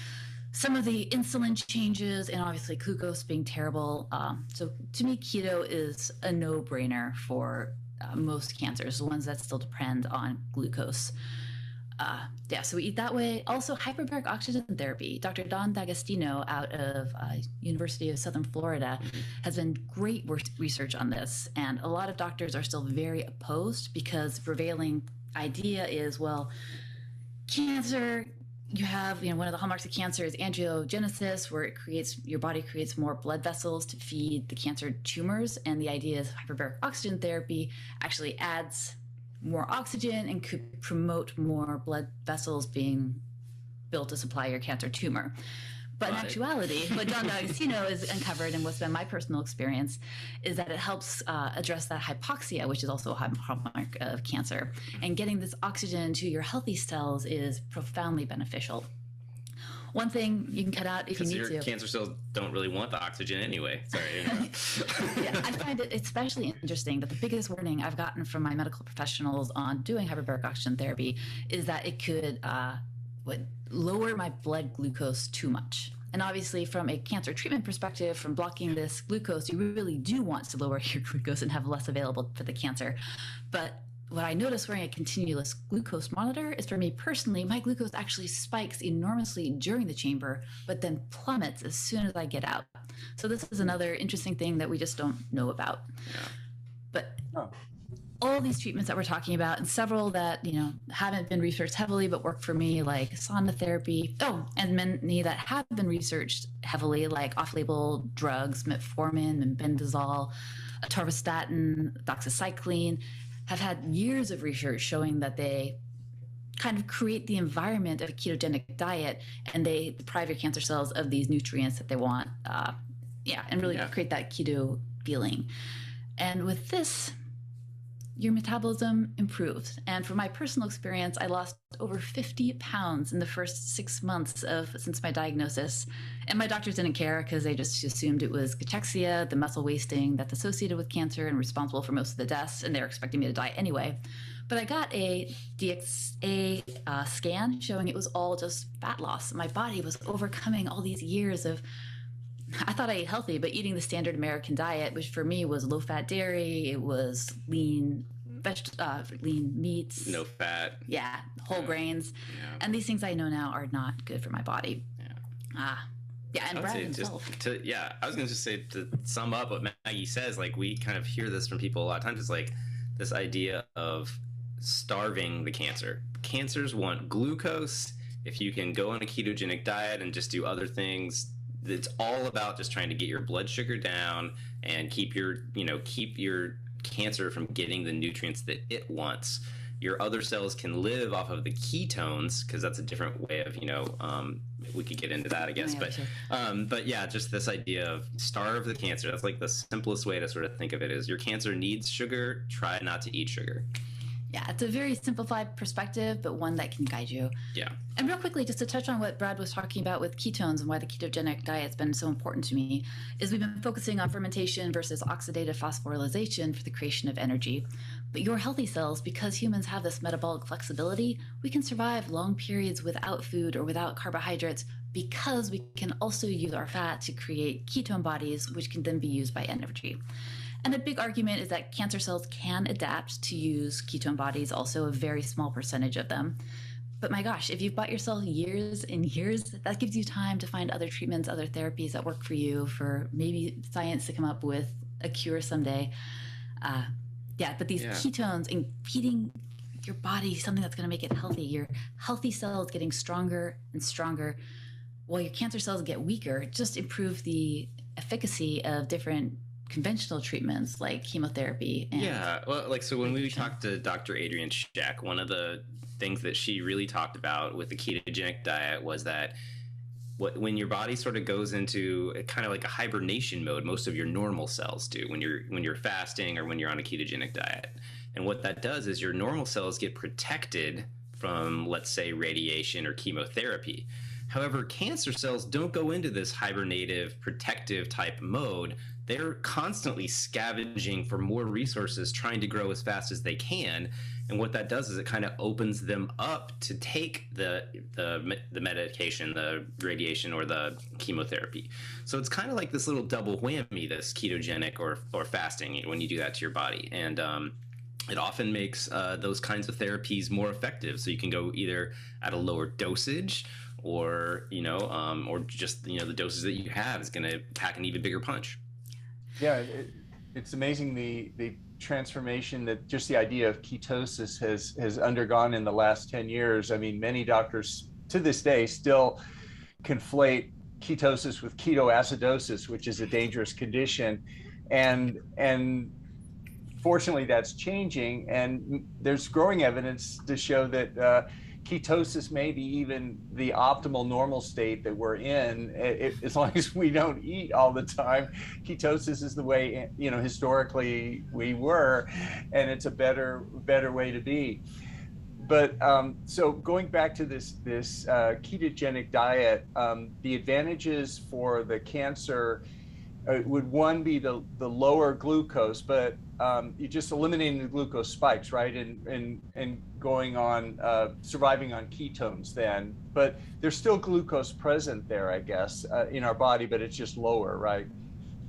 some of the insulin changes, and obviously glucose being terrible. So to me, keto is a no-brainer for most cancers, the ones that still depend on glucose. So we eat that way. Also, hyperbaric oxygen therapy. Dr. Don D'Agostino out of University of Southern Florida has been great research on this, and a lot of doctors are still very opposed because the prevailing idea is, well, cancer, you have, one of the hallmarks of cancer is angiogenesis, where your body creates more blood vessels to feed the cancer tumors. And the idea is hyperbaric oxygen therapy actually adds more oxygen and could promote more blood vessels being built to supply your cancer tumor. But in actuality, what Don D'Agostino has uncovered, and what's been my personal experience, is that it helps address that hypoxia, which is also a hallmark of cancer. And getting this oxygen to your healthy cells is profoundly beneficial. One thing you can cut out if you need your to. Cancer cells don't really want the oxygen anyway. Sorry. Yeah, I find it especially interesting that the biggest warning I've gotten from my medical professionals on doing hyperbaric oxygen therapy is that it could lower my blood glucose too much. And obviously, from a cancer treatment perspective, from blocking this glucose, you really do want to lower your glucose and have less available for the cancer. But what I noticed wearing a continuous glucose monitor is, for me personally, my glucose actually spikes enormously during the chamber, but then plummets as soon as I get out. So this is another interesting thing that we just don't know about. Yeah. But all these treatments that we're talking about, and several that, you know, haven't been researched heavily but work for me, like sauna therapy. Oh, and many that have been researched heavily, like off-label drugs, metformin, benzodiazole, atorvastatin, doxycycline, have had years of research showing that they kind of create the environment of a ketogenic diet, and they deprive your cancer cells of these nutrients that they want, and really create that keto feeling. And with this, your metabolism improves. And from my personal experience, I lost over 50 pounds in the first 6 months since my diagnosis. And my doctors didn't care because they just assumed it was cachexia, the muscle wasting that's associated with cancer and responsible for most of the deaths, and they're expecting me to die anyway. But I got a DXA scan showing it was all just fat loss. My body was overcoming all these years of, I thought I ate healthy, but eating the standard American diet, which for me was low-fat dairy, it was lean meats. No fat. Yeah, whole grains. Yeah. And these things I know now are not good for my body. Yeah. And Brad himself. I was going to just say, to sum up what Maggie says, like, we kind of hear this from people a lot of times. It's like this idea of starving the cancer. Cancers want glucose. If you can go on a ketogenic diet and just do other things, it's all about just trying to get your blood sugar down and keep your cancer from getting the nutrients that it wants. Your other cells can live off of the ketones, because that's a different way of, we could get into that, I guess. But yeah, just this idea of starve the cancer. That's like the simplest way to sort of think of it is your cancer needs sugar, try not to eat sugar. Yeah, it's a very simplified perspective, but one that can guide you. Yeah. And real quickly, just to touch on what Brad was talking about with ketones and why the ketogenic diet's been so important to me, is we've been focusing on fermentation versus oxidative phosphorylation for the creation of energy. But your healthy cells, because humans have this metabolic flexibility, we can survive long periods without food or without carbohydrates because we can also use our fat to create ketone bodies, which can then be used by energy. And a big argument is that cancer cells can adapt to use ketone bodies, also a very small percentage of them. But my gosh, if you've bought yourself years and years, that gives you time to find other treatments, other therapies that work for you, for maybe science to come up with a cure someday. But these ketones and feeding your body something that's going to make it healthy, your healthy cells getting stronger and stronger, while your cancer cells get weaker, just improve the efficacy of different conventional treatments like chemotherapy. And so when we talked to Dr. Adrienne Scheck, one of the things that she really talked about with the ketogenic diet was that when your body sort of goes into kind of like a hibernation mode, most of your normal cells do when you're fasting or when you're on a ketogenic diet. And what that does is your normal cells get protected from, let's say, radiation or chemotherapy. However, cancer cells don't go into this hibernative, protective type mode. They're constantly scavenging for more resources, trying to grow as fast as they can. And what that does is it kind of opens them up to take the medication, the radiation, or the chemotherapy. So it's kind of like this little double whammy, this ketogenic or fasting, when you do that to your body. And it often makes those kinds of therapies more effective. So you can go either at a lower dosage, or just the doses that you have is going to pack an even bigger punch. Yeah, it's amazing the transformation that just the idea of ketosis has undergone in the last 10 years. I mean, many doctors to this day still conflate ketosis with ketoacidosis, which is a dangerous condition, and fortunately that's changing, and there's growing evidence to show that ketosis may be even the optimal normal state that we're in, as long as we don't eat all the time. Ketosis is the way, historically we were, and it's a better way to be. So going back to this ketogenic diet, the advantages for the cancer would one be the lower glucose, but you're just eliminating the glucose spikes, right? And going on surviving on ketones then, but there's still glucose present there, I guess, in our body, but it's just lower, right?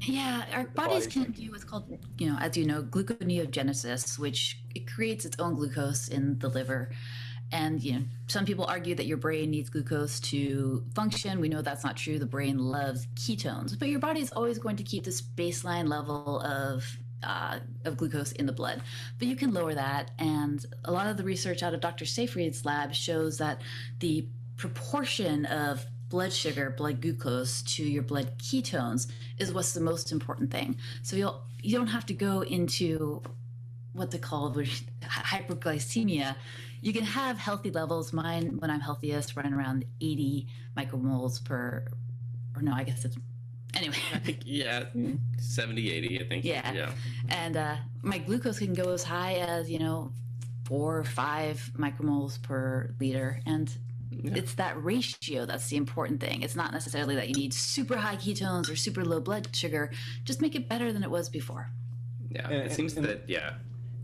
Yeah, our bodies can do what's called, as you know, gluconeogenesis, which it creates its own glucose in the liver. And, some people argue that your brain needs glucose to function. We know that's not true. The brain loves ketones, but your body is always going to keep this baseline level of glucose in the blood. But you can lower that. And a lot of the research out of Dr. Seyfried's lab shows that the proportion of blood sugar, blood glucose to your blood ketones is what's the most important thing. So you don't have to go into what they call hyperglycemia. You can have healthy levels. Mine, when I'm healthiest, run around 80 micromoles per, or no, I guess it's, anyway. I think, 70, 80, I think. Yeah. And my glucose can go as high as, 4 or 5 micromoles per liter. And it's that ratio that's the important thing. It's not necessarily that you need super high ketones or super low blood sugar. Just make it better than it was before. Yeah, it seems that,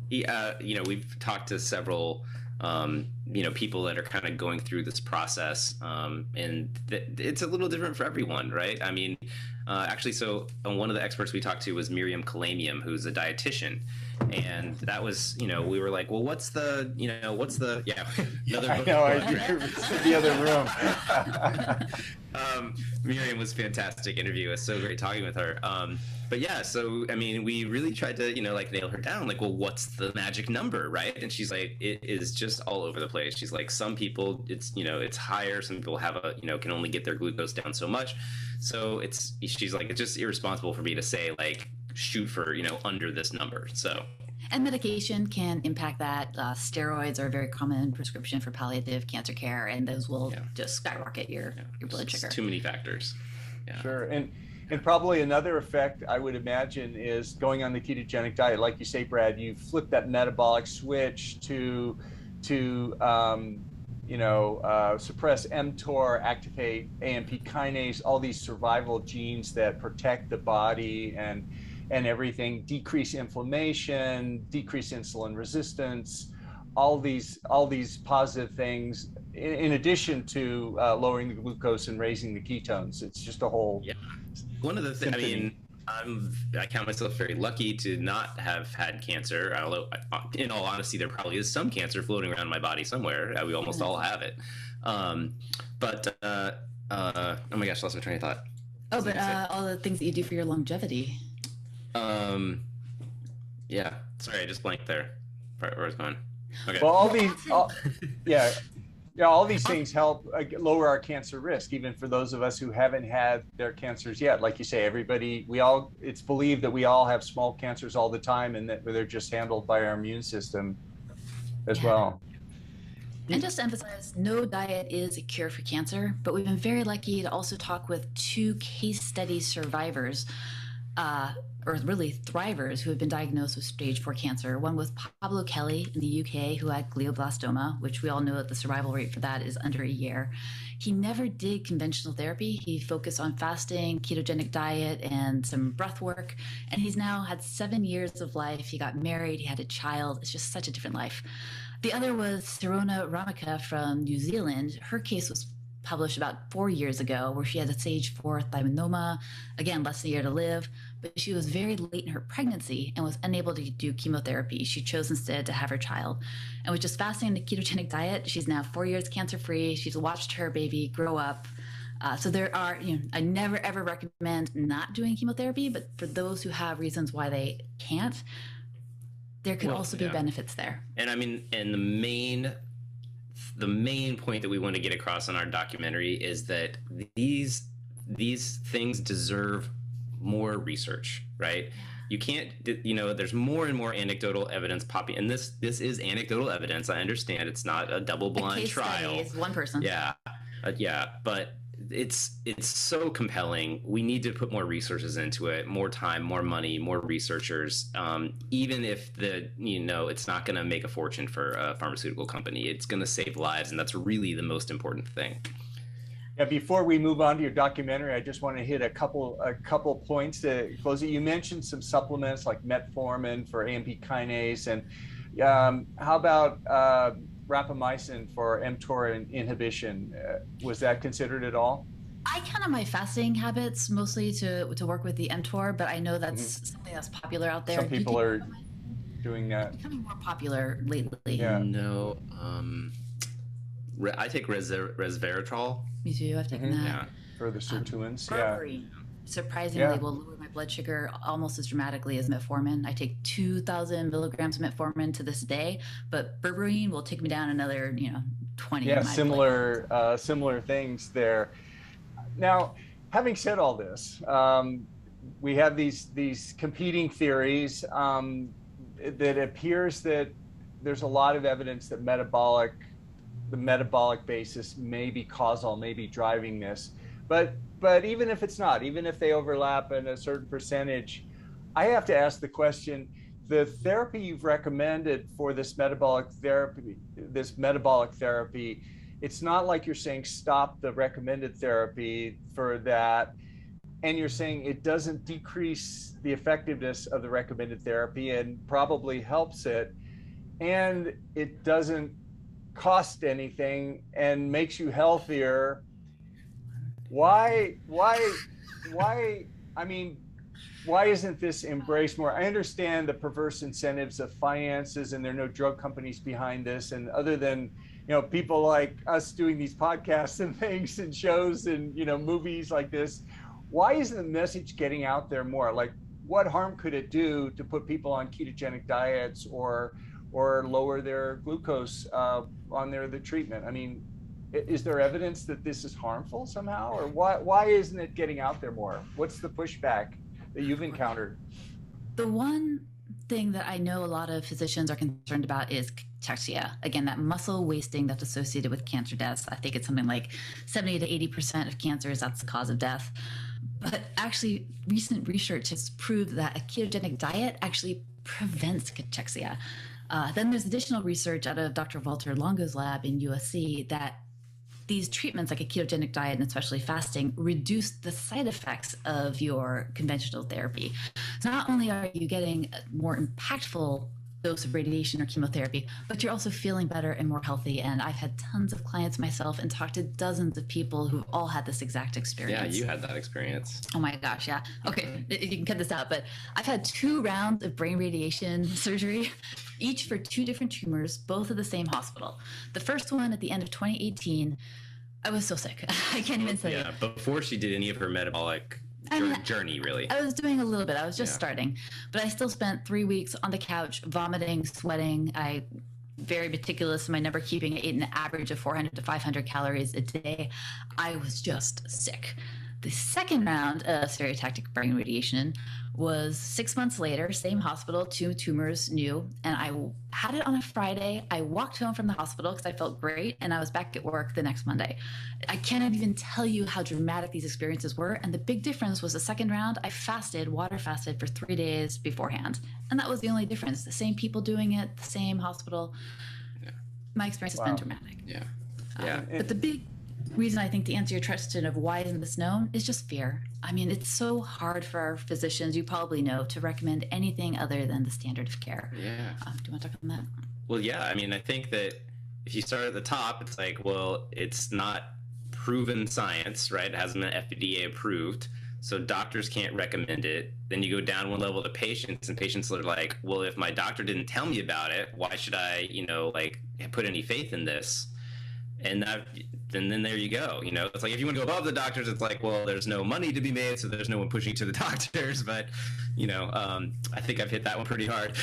we've talked to several people that are kind of going through this process, and it's a little different for everyone, right? I mean, actually, so one of the experts we talked to was Miriam Kalamian, who's a dietitian, and that was, we were like, well, what's the another book. The other room. Miriam was a fantastic interview. It was so great talking with her. But yeah, so I mean, we really tried to, nail her down. Like, well, what's the magic number, right? And she's like, it is just all over the place. She's like, some people, it's higher. Some people have can only get their glucose down so much. So she's like, it's just irresponsible for me to say like, shoot for under this number. So. And medication can impact that. Steroids are a very common prescription for palliative cancer care, and those will just skyrocket your blood sugar. Too many factors. Yeah. Sure. And probably another effect I would imagine is going on the ketogenic diet. Like you say, Brad, you flip that metabolic switch to suppress mTOR, activate AMP kinase, all these survival genes that protect the body and everything, decrease inflammation, decrease insulin resistance, all these positive things, in addition to lowering the glucose and raising the ketones. It's just a whole. Yeah. One of the things, I mean, I count myself very lucky to not have had cancer, although in all honesty, there probably is some cancer floating around my body somewhere. We almost all have it. Oh my gosh, I lost my train of thought. Oh, but all the things that you do for your longevity. Yeah, sorry, I just blanked there. Where I was going. Okay. Well, all these things help lower our cancer risk, even for those of us who haven't had their cancers yet. Like you say, it's believed that we all have small cancers all the time, and that they're just handled by our immune system as well. And just to emphasize, no diet is a cure for cancer, but we've been very lucky to also talk with 2 case study survivors, or really thrivers, who have been diagnosed with stage 4 cancer. One was Pablo Kelly in the UK, who had glioblastoma, which we all know that the survival rate for that is under a year. He never did conventional therapy. He focused on fasting, ketogenic diet, and some breath work. And he's now had 7 years of life. He got married, he had a child. It's just such a different life. The other was Sirona Ramaka from New Zealand. Her case was published about 4 years ago, where she had a stage 4 thymoma, again, less than a year to live, but she was very late in her pregnancy and was unable to do chemotherapy. She chose instead to have her child. And with just fasting and a ketogenic diet, she's now 4 years cancer-free. She's watched her baby grow up. So there are, I never ever recommend not doing chemotherapy, but for those who have reasons why they can't, there could also be benefits there. And I mean, and the main point that we want to get across in our documentary is that these things deserve more research, right? You can't, there's more and more anecdotal evidence popping, and this is anecdotal evidence. I understand it's not a double-blind trial. Study is one person. Yeah, but it's so compelling. We need to put more resources into it, more time, more money, more researchers. Even if it's not going to make a fortune for a pharmaceutical company, it's going to save lives, and that's really the most important thing. Yeah, before we move on to your documentary, I just want to hit a couple points to close it. You mentioned some supplements like metformin for AMP kinase, and how about rapamycin for mTOR inhibition? Was that considered at all? I count on my fasting habits mostly to work with the mTOR, but I know that's something that's popular out there. Some people are doing that. Becoming more popular lately. Yeah. No, I take resveratrol. Me too. I've taken that. Yeah. For the sirtuins. Berberine, surprisingly, will lower my blood sugar almost as dramatically as metformin. I take 2,000 milligrams of metformin to this day, but berberine will take me down another, 20. Yeah, similar things there. Now, having said all this, we have these competing theories that appears that there's a lot of evidence that the metabolic basis may be causal, may be driving this. But even if it's not, even if they overlap in a certain percentage, I have to ask the question, the therapy you've recommended for this metabolic therapy, it's not like you're saying stop the recommended therapy for that, and you're saying it doesn't decrease the effectiveness of the recommended therapy and probably helps it, and it doesn't cost anything and makes you healthier. Why isn't this embraced more? I understand the perverse incentives of finances, and there are no drug companies behind this, and other than people like us doing these podcasts and things and shows and movies like this, why isn't the message getting out there more? Like, what harm could it do to put people on ketogenic diets or lower their glucose on the treatment? I mean, is there evidence that this is harmful somehow, or why isn't it getting out there more? What's the pushback that you've encountered? The one thing that I know a lot of physicians are concerned about is cachexia. Again, that muscle wasting that's associated with cancer deaths. I think it's something like 70 to 80% of cancers, that's the cause of death. But actually, recent research has proved that a ketogenic diet actually prevents cachexia. Then there's additional research out of Dr. Walter Longo's lab in USC that these treatments, like a ketogenic diet and especially fasting, reduce the side effects of your conventional therapy. So not only are you getting a more impactful dose of radiation or chemotherapy, but you're also feeling better and more healthy. And I've had tons of clients myself and talked to dozens of people who've all had this exact experience. Yeah, you had that experience. Oh my gosh, yeah. Okay, you can cut this out, but I've had 2 rounds of brain radiation surgery, each for 2 different tumors, both at the same hospital. The first one at the end of 2018, I was so sick. I can't even tell you. Yeah, before she did any of her metabolic journey, really. I was doing a little bit. I was just starting, but I still spent 3 weeks on the couch, vomiting, sweating. I very meticulous in my number keeping. I ate an average of 400 to 500 calories a day. I was just sick. The second round of stereotactic brain radiation was 6 months later, same hospital, 2 tumors new, and I had it on a Friday. I walked home from the hospital because I felt great, and I was back at work the next Monday. I cannot even tell you how dramatic these experiences were, and the big difference was the second round, I water fasted for 3 days beforehand, and that was the only difference. The same people doing it, the same hospital. Yeah. My experience has been dramatic. Yeah. But the big reason I think to answer your question of why isn't this known is just fear. I mean, it's so hard for our physicians, you probably know, to recommend anything other than the standard of care. Yeah. Do you want to talk on that? Well, yeah. I mean, I think that if you start at the top, it's like, well, it's not proven science, right? It hasn't been FDA approved, so doctors can't recommend it. Then you go down one level to patients, and patients are like, well, if my doctor didn't tell me about it, why should I, put any faith in this? And then there you go. It's like if you want to go above the doctors, it's like, well, there's no money to be made, so there's no one pushing to the doctors. But I think I've hit that one pretty hard.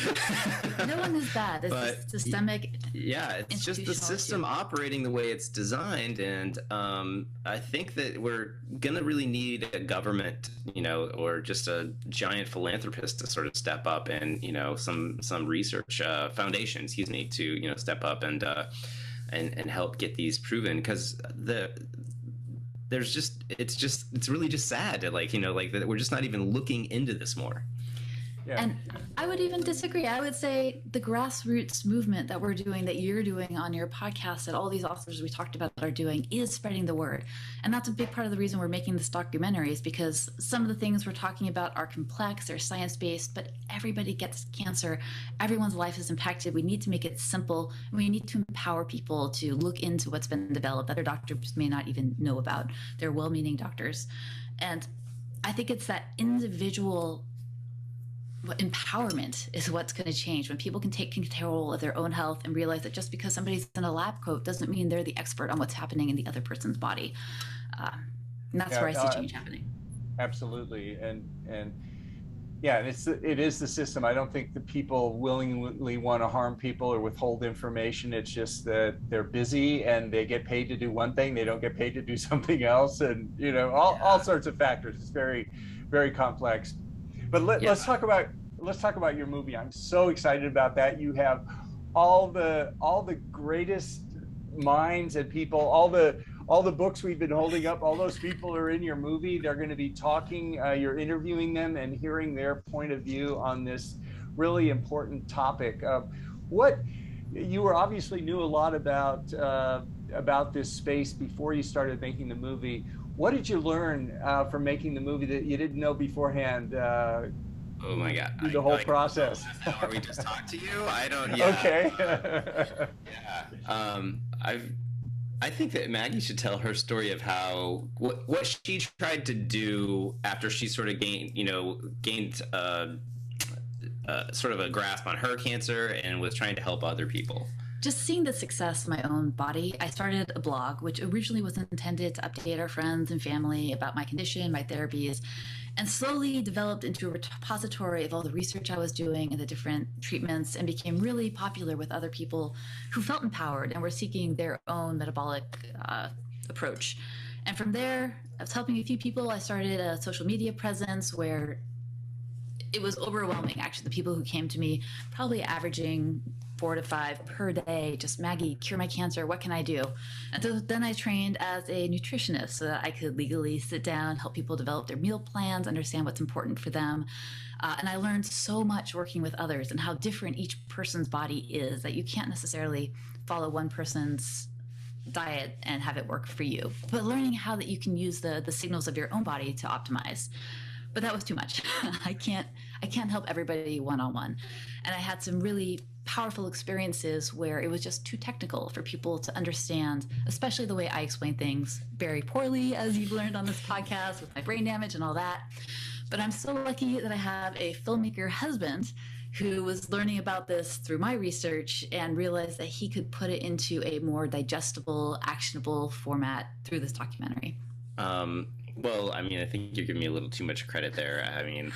No one is bad. It's systemic. Yeah, it's just the system operating the way it's designed, and I think that we're gonna really need a government, or just a giant philanthropist to sort of step up, and some research foundation, to step up and help get these proven, because it's really just sad to like, like that we're just not even looking into this more. Yeah. And I would even disagree. I would say the grassroots movement that we're doing, that you're doing on your podcast, that all these authors we talked about are doing, is spreading the word. And that's a big part of the reason we're making this documentary, is because some of the things we're talking about are complex, they're science-based, but everybody gets cancer. Everyone's life is impacted. We need to make it simple. And we need to empower people to look into what's been developed that their doctors may not even know about. They're well-meaning doctors. And I think it's that individual empowerment is what's going to change, when people can take control of their own health and realize that just because somebody's in a lab coat doesn't mean they're the expert on what's happening in the other person's body. And that's where I see change happening. Absolutely. And yeah, it is the system. I don't think that people willingly want to harm people or withhold information. It's just that they're busy and they get paid to do one thing. They don't get paid to do something else. And, all sorts of factors. It's very, very complex. But let's talk about your movie. I'm so excited about that. You have all the greatest minds and people, all the books we've been holding up. All those people are in your movie. They're going to be talking. You're interviewing them and hearing their point of view on this really important topic. You were obviously knew a lot about this space before you started making the movie. What did you learn from making the movie that you didn't know beforehand? Oh my God! Through the whole process. Or we just talked to you? I don't. Yeah. Okay. I think that Maggie should tell her story of what she tried to do after she sort of gained sort of a grasp on her cancer and was trying to help other people. Just seeing the success of my own body, I started a blog, which originally was intended to update our friends and family about my condition, my therapies, and slowly developed into a repository of all the research I was doing and the different treatments, and became really popular with other people who felt empowered and were seeking their own metabolic approach. And from there, I was helping a few people. I started a social media presence where it was overwhelming, actually. The people who came to me, probably averaging 4 to 5 per day, just, Maggie, cure my cancer, what can I do? And so then I trained as a nutritionist so that I could legally sit down, help people develop their meal plans, understand what's important for them. And I learned so much working with others and how different each person's body is, that you can't necessarily follow one person's diet and have it work for you, but learning how that you can use the signals of your own body to optimize. But that was too much. I can't help everybody one-on-one. And I had some really powerful experiences where it was just too technical for people to understand, especially the way I explain things very poorly, as you've learned on this podcast with my brain damage and all that. But I'm so lucky that I have a filmmaker husband who was learning about this through my research and realized that he could put it into a more digestible, actionable format through this documentary. Well, I mean, I think you're giving me a little too much credit there. I mean,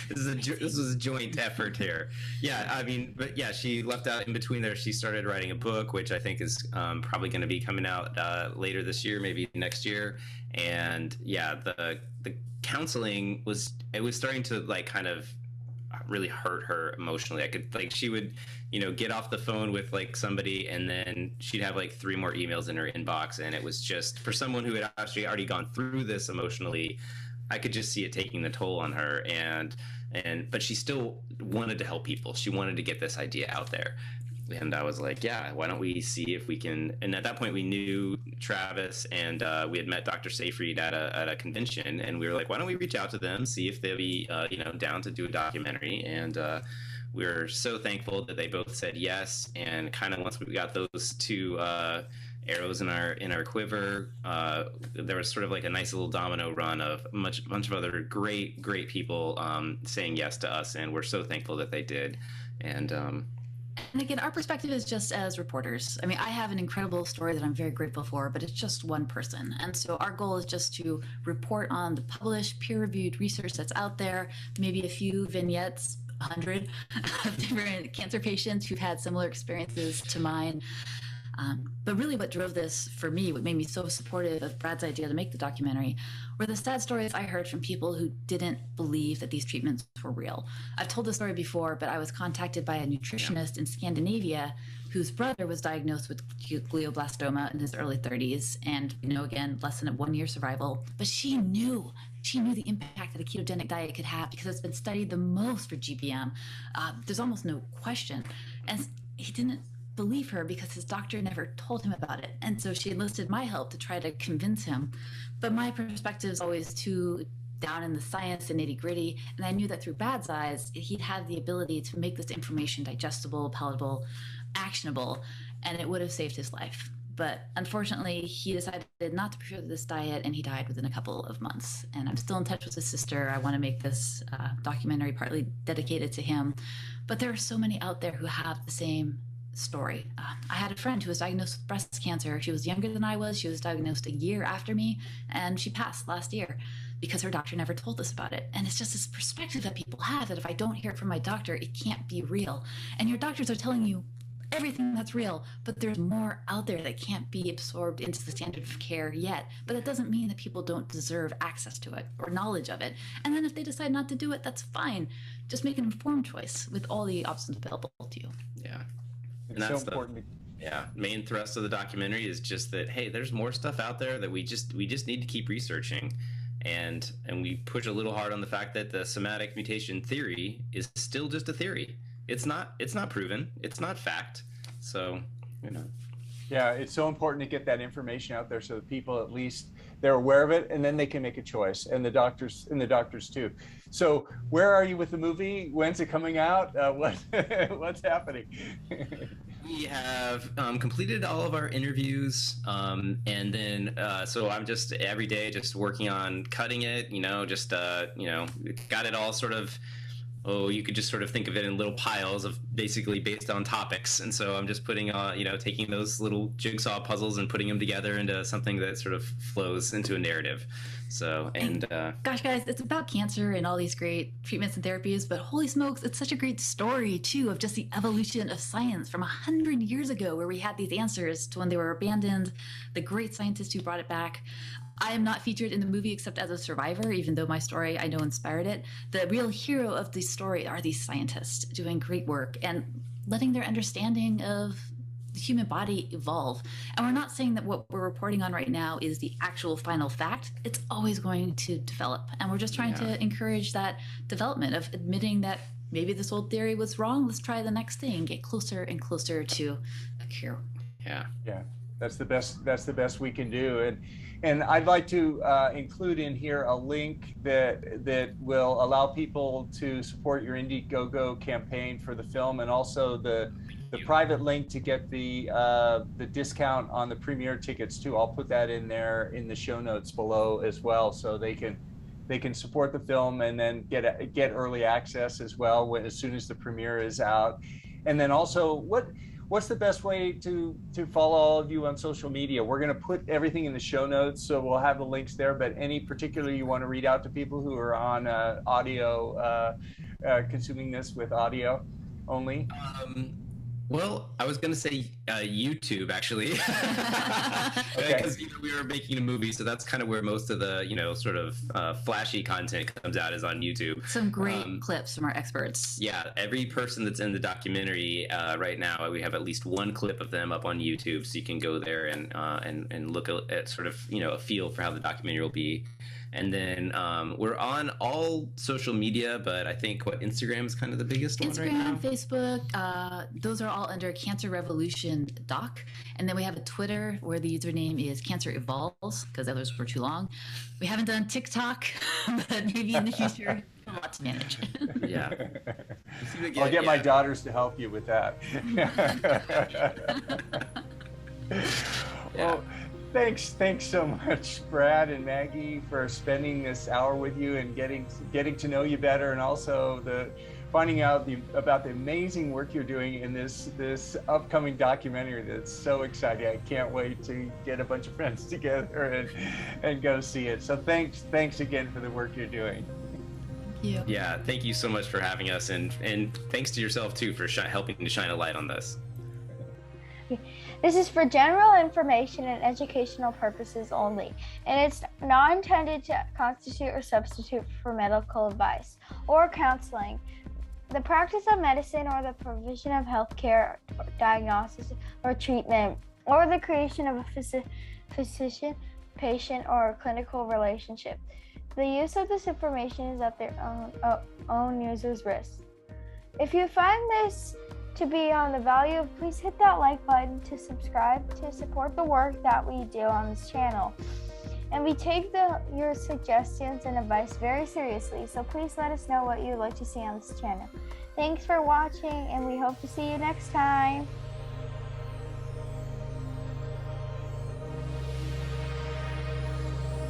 this was a joint effort here. Yeah, I mean, but yeah, she left out in between there. She started writing a book, which I think is probably going to be coming out later this year, maybe next year. And yeah, the counseling was starting to like kind of really hurt her emotionally. I could she would get off the phone with like somebody and then she'd have like 3 more emails in her inbox, and it was just, for someone who had actually already gone through this emotionally, I could just see it taking the toll on her. But she still wanted to help people. She wanted to get this idea out there. And I was like, yeah, why don't we see if we can? And at that point, we knew Travis, and we had met Dr. Seyfried at a convention, and we were like, why don't we reach out to them, see if they'll be, down to do a documentary? And we were so thankful that they both said yes. And kind of once we got those 2 arrows in our quiver, there was sort of like a nice little domino run of a bunch of other great people saying yes to us, and we're so thankful that they did. And again, our perspective is just as reporters. I mean, I have an incredible story that I'm very grateful for, but it's just one person. And so our goal is just to report on the published, peer-reviewed research that's out there, maybe a few vignettes, 100 of different cancer patients who've had similar experiences to mine. But really what drove this for me, what made me so supportive of Brad's idea to make the documentary, were the sad stories I heard from people who didn't believe that these treatments were real. I've told this story before, but I was contacted by a nutritionist in Scandinavia whose brother was diagnosed with glioblastoma in his early 30s, and again, less than a 1-year survival. But she knew the impact that a ketogenic diet could have because it's been studied the most for GBM. There's almost no question. And he didn't believe her because his doctor never told him about it. And so she enlisted my help to try to convince him. But my perspective is always too down in the science and nitty-gritty, and I knew that through Brad's eyes, he'd have the ability to make this information digestible, palatable, actionable, and it would have saved his life. But unfortunately, he decided not to pursue this diet, and he died within a couple of months. And I'm still in touch with his sister. I want to make this documentary partly dedicated to him. But there are so many out there who have the same story. I had a friend who was diagnosed with breast cancer. She was younger than I was. She was diagnosed a year after me, and she passed last year because her doctor never told us about it. And it's just this perspective that people have that if I don't hear it from my doctor, it can't be real. And your doctors are telling you everything that's real, but there's more out there that can't be absorbed into the standard of care yet. But it doesn't mean that people don't deserve access to it or knowledge of it. And then if they decide not to do it, that's fine. Just make an informed choice with all the options available to you. Yeah. It's and that's so important. Main thrust of the documentary is just that, hey, there's more stuff out there that we just need to keep researching. And we push a little hard on the fact that the somatic mutation theory is still just a theory. It's not proven. It's not fact. So, Yeah, it's so important to get that information out there so that people at least they're aware of it, and then they can make a choice, and the doctors too. So where are you with the movie? When's it coming out? What's happening? We have completed all of our interviews, and then so I'm just every day just working on cutting it. Got it all sort of. Oh, you could just sort of think of it in little piles of basically based on topics. And so I'm just putting on, taking those little jigsaw puzzles and putting them together into something that sort of flows into a narrative. So, and gosh, guys, it's about cancer and all these great treatments and therapies, but holy smokes, it's such a great story too of just the evolution of science from 100 years ago where we had these answers to when they were abandoned, the great scientists who brought it back. I am not featured in the movie except as a survivor, even though my story I know inspired it. The real hero of the story are these scientists doing great work and letting their understanding of the human body evolve. And we're not saying that what we're reporting on right now is the actual final fact. It's always going to develop. And we're just trying to encourage that development of admitting that maybe this old theory was wrong. Let's try the next thing, get closer and closer to a cure. Yeah. That's the best we can do. And I'd like to include in here a link that will allow people to support your Indiegogo campaign for the film, and also the private link to get the discount on the premiere tickets too. I'll put that in there in the show notes below as well, so they can support the film and then get early access as well as soon as the premiere is out. And then also, what's the best way to follow all of you on social media? We're going to put everything in the show notes, so we'll have the links there, but any particular you want to read out to people who are on audio, consuming this with audio only? Well, I was going to say YouTube, actually, because we were making a movie, so that's kind of where most of the, sort of flashy content comes out, is on YouTube. Some great clips from our experts. Yeah, every person that's in the documentary right now, we have at least one clip of them up on YouTube, so you can go there and look at sort of, a feel for how the documentary will be. And then we're on all social media, but I think Instagram is kind of the biggest one right now. Instagram, Facebook, those are all under Cancer Revolution Doc. And then we have a Twitter where the username is Cancer Evolves, because others were too long. We haven't done TikTok, but maybe in the future, a lot to manage. Yeah. I'll get my daughters to help you with that. Well, thanks so much, Brad and Maggie, for spending this hour with you and getting to know you better, and also finding out about the amazing work you're doing in this upcoming documentary that's so exciting. I can't wait to get a bunch of friends together and go see it. So thanks again for the work you're doing. Thank you. Yeah, thank you so much for having us, and thanks to yourself too for helping to shine a light on this. This is for general information and educational purposes only, and it's not intended to constitute or substitute for medical advice or counseling. the practice of medicine or the provision of healthcare, diagnosis, or treatment, or the creation of a physician, patient, or clinical relationship. The use of this information is at their own user's risk. If you find this to be on the value, please hit that like button to subscribe to support the work that we do on this channel. And we take your suggestions and advice very seriously, so please let us know what you'd like to see on this channel. Thanks for watching, and we hope to see you next time.